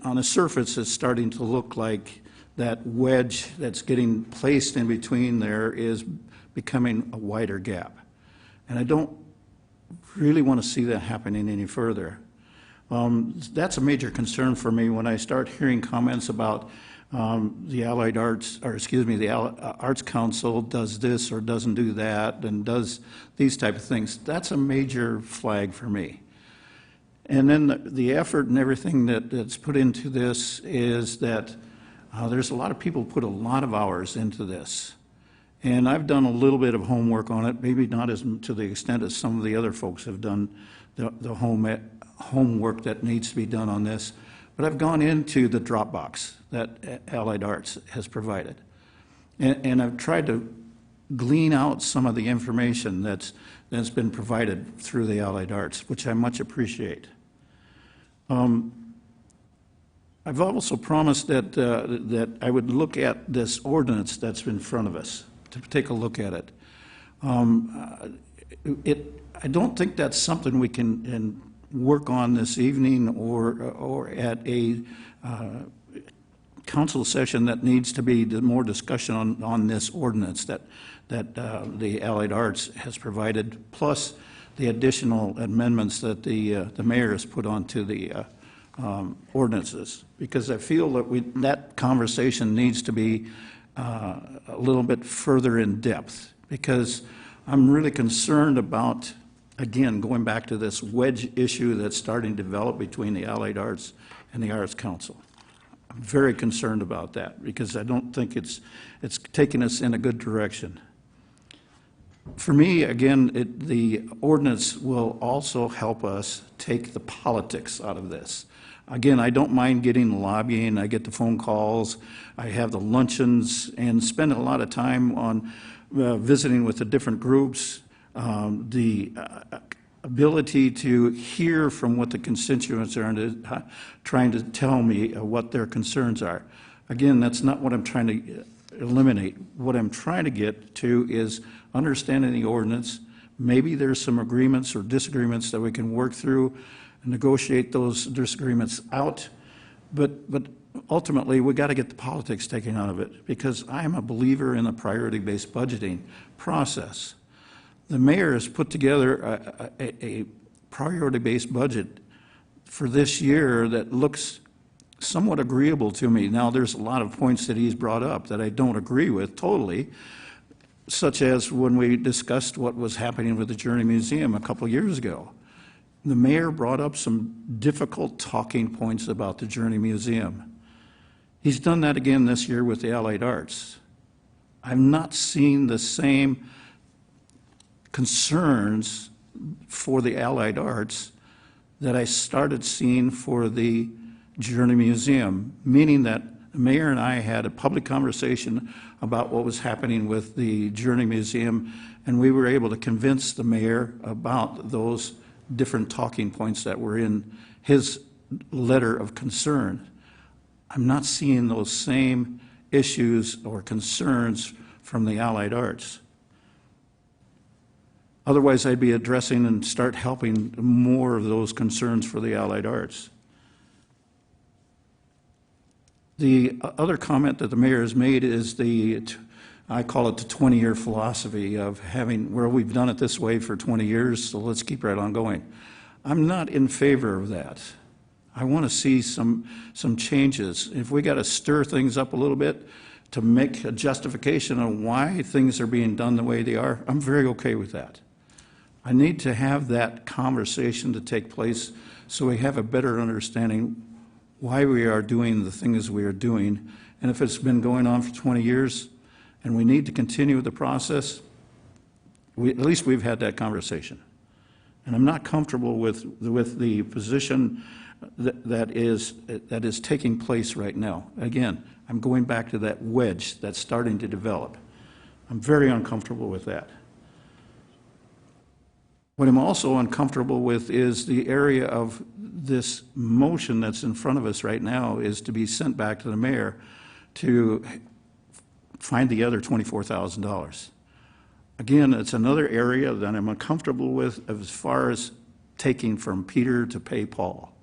On the surface, it's starting to look like that wedge that's getting placed in between there is becoming a wider gap. And I don't really want to see that happening any further. That's a major concern for me when I start hearing comments about the Allied Arts, or excuse me, the Arts Council does this or doesn't do that and does these type of things. That's a major flag for me. And then the effort and everything that's put into this is that there's a lot of people who put a lot of hours into this. And I've done a little bit of homework on it, maybe not as to the extent as some of the other folks have done the homework that needs to be done on this. but I've gone into the Dropbox that Allied Arts has provided. And I've tried to glean out some of the information that's been provided through the Allied Arts, which I much appreciate. I've also promised that I would look at this ordinance that's in front of us, to take a look at it. I don't think that's something we can work on this evening or at a council session that needs to be more discussion on this ordinance that the Allied Arts has provided, plus the additional amendments that the mayor has put onto the ordinances, because I feel that that conversation needs to be a little bit further in depth, because I'm really concerned about, again, going back to this wedge issue that's starting to develop between the Allied Arts and the Arts Council. I'm very concerned about that, because I don't think it's taking us in a good direction. For me, again, the ordinance will also help us take the politics out of this. Again, I don't mind getting lobbying. I get the phone calls. I have the luncheons and spend a lot of time on visiting with the different groups. The ability to hear from what the constituents are and trying to tell me what their concerns are. Again, that's not what I'm trying to eliminate. What I'm trying to get to is understanding the ordinance. Maybe there's some agreements or disagreements that we can work through and negotiate those disagreements out. But ultimately, we got to get the politics taken out of it, because I'm a believer in a priority-based budgeting process. The mayor has put together a priority-based budget for this year that looks somewhat agreeable to me. Now, there's a lot of points that he's brought up that I don't agree with totally, such as when we discussed what was happening with the Journey Museum a couple years ago. The mayor brought up some difficult talking points about the Journey Museum. He's done that again this year with the Allied Arts. I've not seen the same concerns for the Allied Arts that I started seeing for the Journey Museum, meaning that the mayor and I had a public conversation about what was happening with the Journey Museum, and we were able to convince the mayor about those different talking points that were in his letter of concern. I'm not seeing those same issues or concerns from the Allied Arts. Otherwise, I'd be addressing and start helping more of those concerns for the Allied Arts. The other comment that the mayor has made is I call it the 20-year philosophy of having, where we've done it this way for 20 years, so let's keep right on going. I'm not in favor of that. I want to see some changes. If we got to stir things up a little bit to make a justification on why things are being done the way they are, I'm very okay with that. I need to have that conversation to take place so we have a better understanding why we are doing the things we are doing. And if it's been going on for 20 years and we need to continue the process, at least we've had that conversation. And I'm not comfortable with the position that is taking place right now. Again, I'm going back to that wedge that's starting to develop. I'm very uncomfortable with that. What I'm also uncomfortable with is the area of this motion that's in front of us right now is to be sent back to the mayor to find the other $24,000. Again, it's another area that I'm uncomfortable with as far as taking from Peter to pay Paul.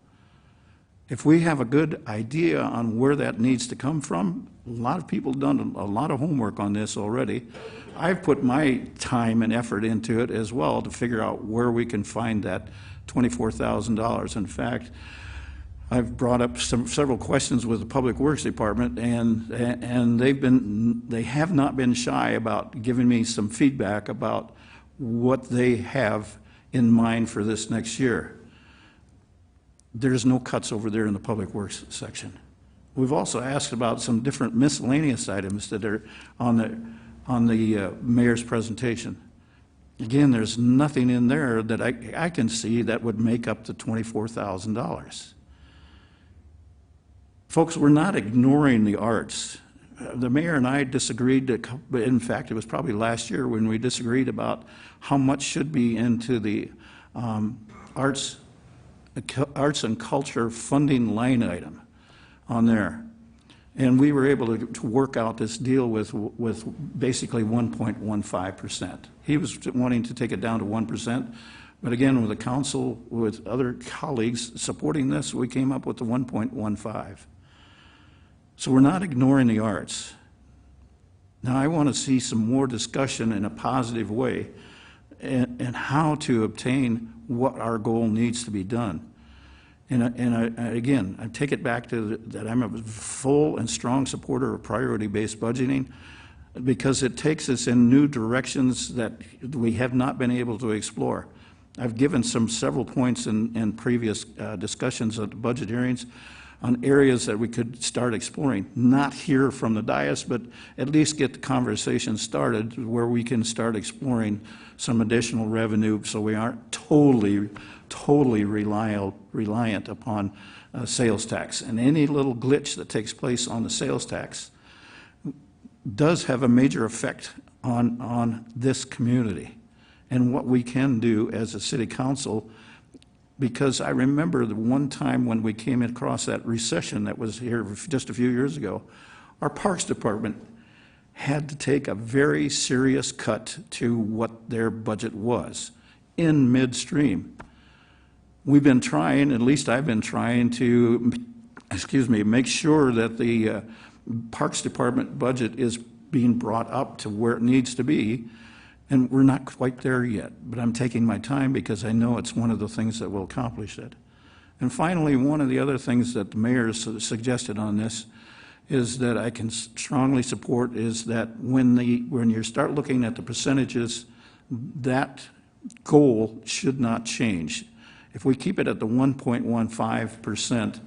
If we have a good idea on where that needs to come from, a lot of people have done a lot of homework on this already. I've put my time and effort into it as well to figure out where we can find that $24,000. In fact, I've brought up several questions with the Public Works Department, and they have not been shy about giving me some feedback about what they have in mind for this next year. There's no cuts over there in the Public Works section. We've also asked about some different miscellaneous items that are on the mayor's presentation. Again, there's nothing in there that I can see that would make up the $24,000. Folks, we're not ignoring the arts. The mayor and I disagreed, in fact, it was probably last year when we disagreed about how much should be into the arts and culture funding line item on there. And we were able to work out this deal with basically 1.15%. He was wanting to take it down to 1%, but again, with the council, with other colleagues supporting this, we came up with the 1.15. So we're not ignoring the arts. Now, I want to see some more discussion in a positive way and how to obtain what our goal needs to be done. And again, I take it back to that I'm a full and strong supporter of priority-based budgeting because it takes us in new directions that we have not been able to explore. I've given several points in previous discussions at the budget hearings on areas that we could start exploring, not here from the dais, but at least get the conversation started where we can start exploring some additional revenue so we aren't totally reliant upon sales tax. And any little glitch that takes place on the sales tax does have a major effect on this community and what we can do as a city council. Because I remember the one time when we came across that recession that was here just a few years ago, our Parks Department had to take a very serious cut to what their budget was in midstream. We've been trying, at least I've been trying to, make sure that the Parks Department budget is being brought up to where it needs to be. And we're not quite there yet, but I'm taking my time because I know it's one of the things that will accomplish it. And finally, one of the other things that the mayor suggested on this is that I can strongly support is that when you start looking at the percentages, that goal should not change. If we keep it at the 1.15%,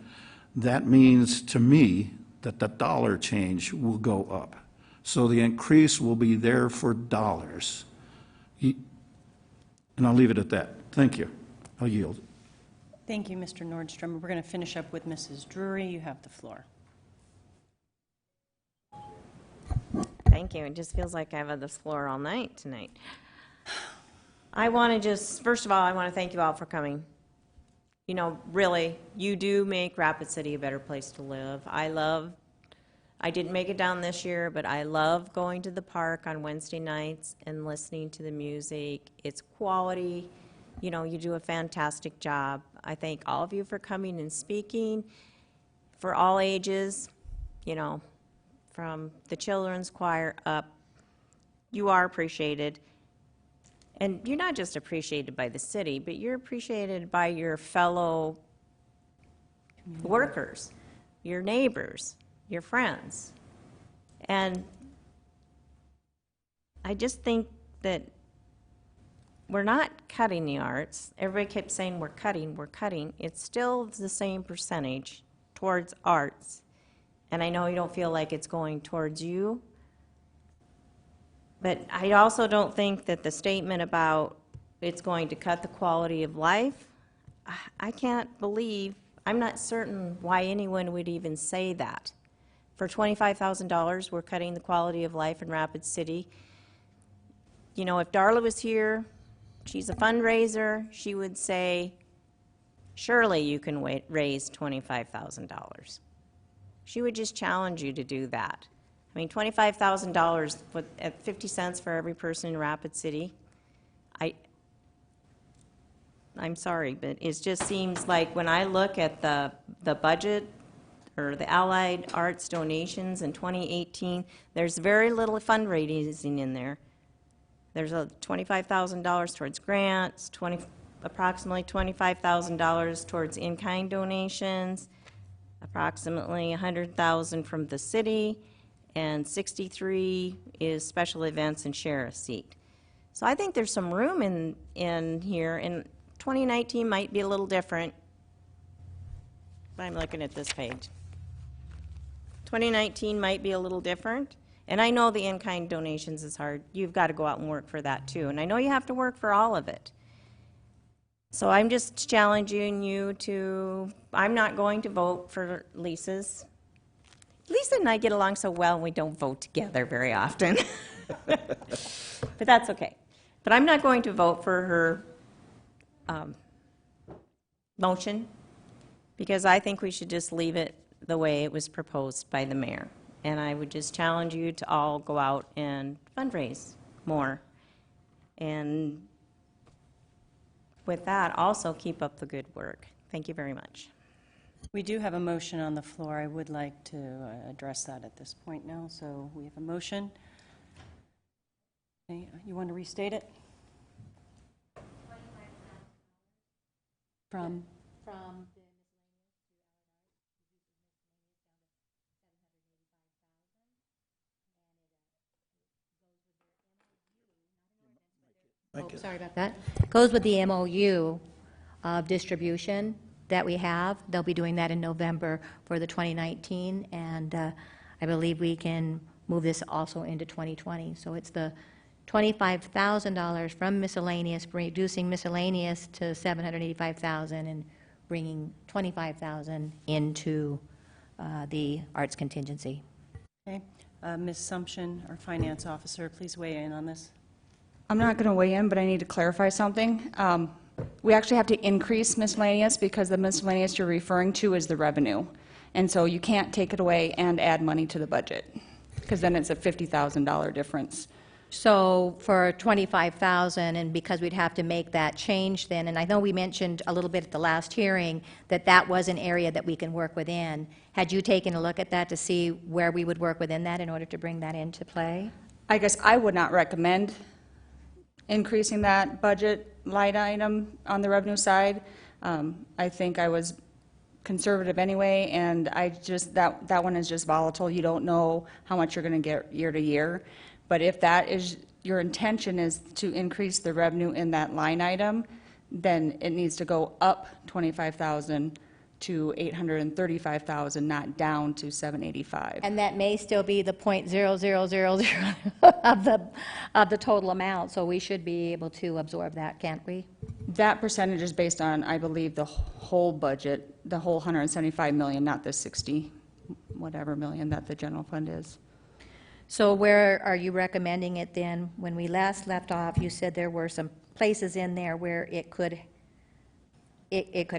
that means to me that the dollar change will go up. So the increase will be there for dollars. And I'll leave it at that. Thank you. I'll yield. Thank you, Mr. Nordstrom. We're going to finish up with Mrs. Drury. You have the floor. Thank you. It just feels like I've had this floor all night tonight. I want to first of all, I want to thank you all for coming. You know, really, you do make Rapid City a better place to live. I didn't make it down this year, but I love going to the park on Wednesday nights and listening to the music. It's quality. You know, you do a fantastic job. I thank all of you for coming and speaking for all ages, you know, from the children's choir up. You are appreciated. And you're not just appreciated by the city, but you're appreciated by your fellow workers, your neighbors, your friends. And I just think that we're not cutting the arts. Everybody kept saying we're cutting. It's still the same percentage towards arts. And I know you don't feel like it's going towards you, but I also don't think that the statement about it's going to cut the quality of life, I can't believe, I'm not certain why anyone would even say that. For $25,000, we're cutting the quality of life in Rapid City. You know, if Darla was here, she's a fundraiser, she would say, surely you can raise $25,000. She would just challenge you to do that. I mean, $25,000 at 50 cents for every person in Rapid City, I'm sorry, but it just seems like when I look at the budget or the Allied Arts donations in 2018, there's very little fundraising in there. There's $25,000 towards grants, approximately $25,000 towards in-kind donations, approximately $100,000 from the city, and $63,000 is special events and share a seat. So I think there's some room in here, and 2019 might be a little different. I'm looking at this page. 2019 might be a little different, and I know the in-kind donations is hard. You've got to go out and work for that too, and I know you have to work for all of it. So I'm just challenging you to, I'm not going to vote for leases. Lisa and I get along so well, and we don't vote together very often. But that's okay. But I'm not going to vote for her motion, because I think we should just leave it the way it was proposed by the mayor. And I would just challenge you to all go out and fundraise more. And with that, also keep up the good work. Thank you very much. We do have a motion on the floor. I would like to address that at this point now. So we have a motion. Okay, you want to restate it? From Sorry about that. Goes with the MOU of distribution that we have. They'll be doing that in November for the 2019, and I believe we can move this also into 2020. So it's the $25,000 from miscellaneous, reducing miscellaneous to $785,000 and bringing $25,000 into the arts contingency. Okay. Ms. Sumption, our finance officer, please weigh in on this. I'm not going to weigh in, but I need to clarify something. We actually have to increase miscellaneous because the miscellaneous you're referring to is the revenue. And so you can't take it away and add money to the budget, because then it's a $50,000 difference. So for $25,000, and because we'd have to make that change then, and I know we mentioned a little bit at the last hearing that that was an area that we can work within. Had you taken a look at that to see where we would work within that in order to bring that into play? I guess I would not recommend increasing that budget line item on the revenue side. I think I was conservative anyway, and I just, that one is just volatile. You don't know how much you're going to get year to year. But if that is, your intention is to increase the revenue in that line item, then it needs to go up 25,000 to 835,000, not down to 785. And that may still be the .0000 of the total amount, so we should be able to absorb that, can't we? That percentage is based on, I believe, the whole budget, the whole 175 million, not the 60 whatever million that the general fund is. So where are you recommending it then? When we last left off, you said there were some places in there where it could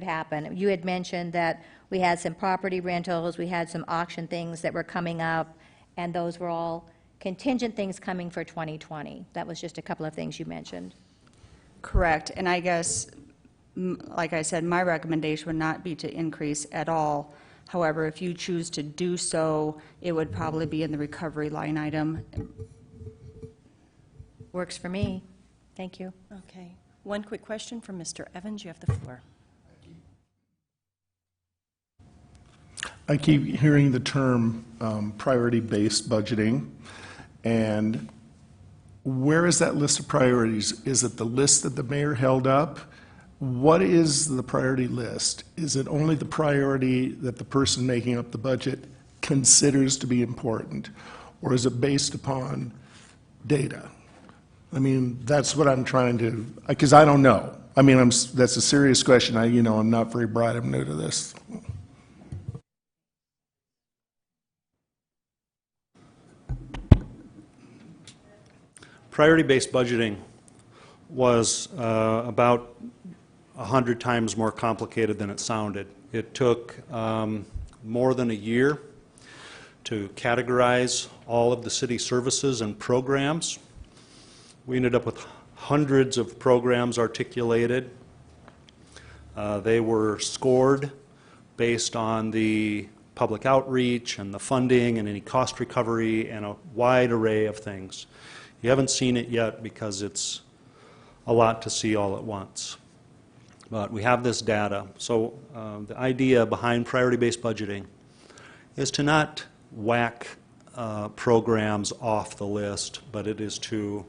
happen. You had mentioned that we had some property rentals, we had some auction things that were coming up, and those were all contingent things coming for 2020. That was just a couple of things you mentioned. Correct, and I guess, like I said, my recommendation would not be to increase at all. However, if you choose to do so, it would probably be in the recovery line item. Works for me. Thank you. Okay. One quick question from Mr. Evans. You have the floor. I keep hearing the term priority-based budgeting, and where is that list of priorities? Is it the list that the mayor held up? What is the priority list? Is it only the priority that the person making up the budget considers to be important, or is it based upon data? I mean, that's what I'm trying to, because I don't know. I mean, that's a serious question. I'm not very bright. I'm new to this. Priority-based budgeting was about 100 times more complicated than it sounded. It took more than a year to categorize all of the city services and programs. We ended up with hundreds of programs articulated. They were scored based on the public outreach and the funding and any cost recovery and a wide array of things. You haven't seen it yet because it's a lot to see all at once. But we have this data. So the idea behind priority-based budgeting is to not whack programs off the list, but it is to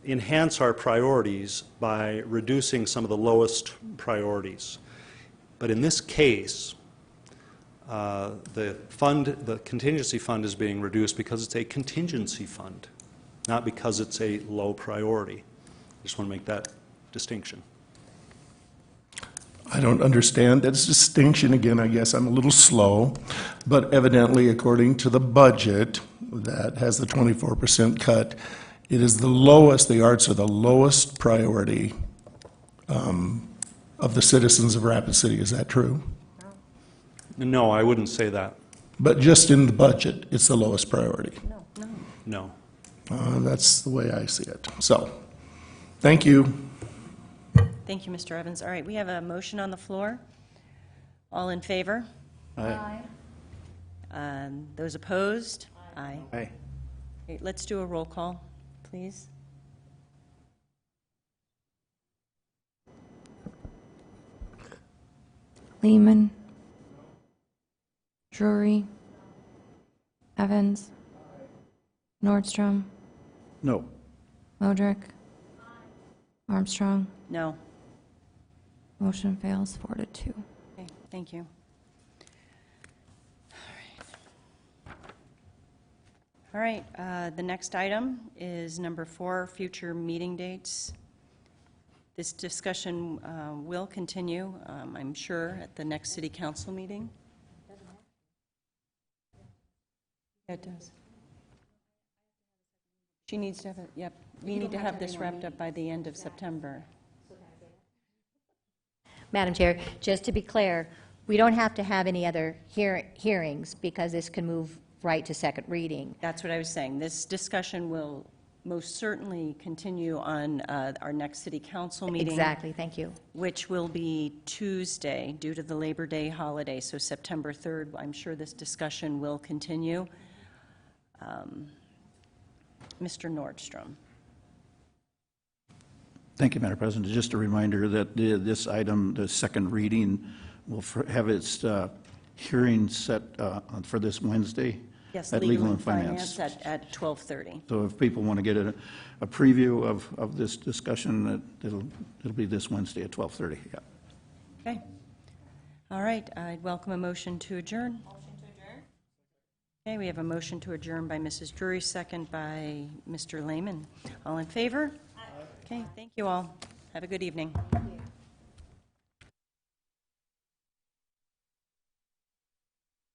enhance our priorities by reducing some of the lowest priorities. But in this case, the contingency fund is being reduced because it's a contingency fund, not because it's a low priority. I just want to make that distinction. I don't understand that distinction. Again, I guess I'm a little slow, but evidently, according to the budget that has the 24% cut, it is the lowest, the arts are the lowest priority of the citizens of Rapid City. Is that true? No, I wouldn't say that. But just in the budget, it's the lowest priority. No. That's the way I see it. So, thank you. Thank you, Mr. Evans. All right, we have a motion on the floor. All in favor? Aye. Those opposed? Aye. Aye. Okay, let's do a roll call, please. Lehman. Drury. Evans. Nordstrom. No. Modrick. Armstrong. No. Motion fails 4-2. Okay, thank you. All right, the next item is number 4, future meeting dates. This discussion will continue, I'm sure, at the next city council meeting. Yeah, it does. She needs to have it, yep. We need to have this wrapped up by the end of September. Madam Chair, just to be clear, we don't have to have any other hearings because this can move right to second reading. That's what I was saying. This discussion will most certainly continue on our next city council meeting. Exactly, thank you. Which will be Tuesday due to the Labor Day holiday, so September 3rd. I'm sure this discussion will continue. Mr. Nordstrom. Thank you, Madam President. Just a reminder that this item, the second reading, will have its hearing set for this Wednesday Yes, at Legal and Finance. at 12:30. So if people want to get a preview of this discussion, it'll be this Wednesday at 12:30. Yeah. Okay. All right, I'd welcome a motion to adjourn. Motion to adjourn. Okay, we have a motion to adjourn by Mrs. Drury, second by Mr. Lehman. All in favor? Aye. Okay, thank you all. Have a good evening.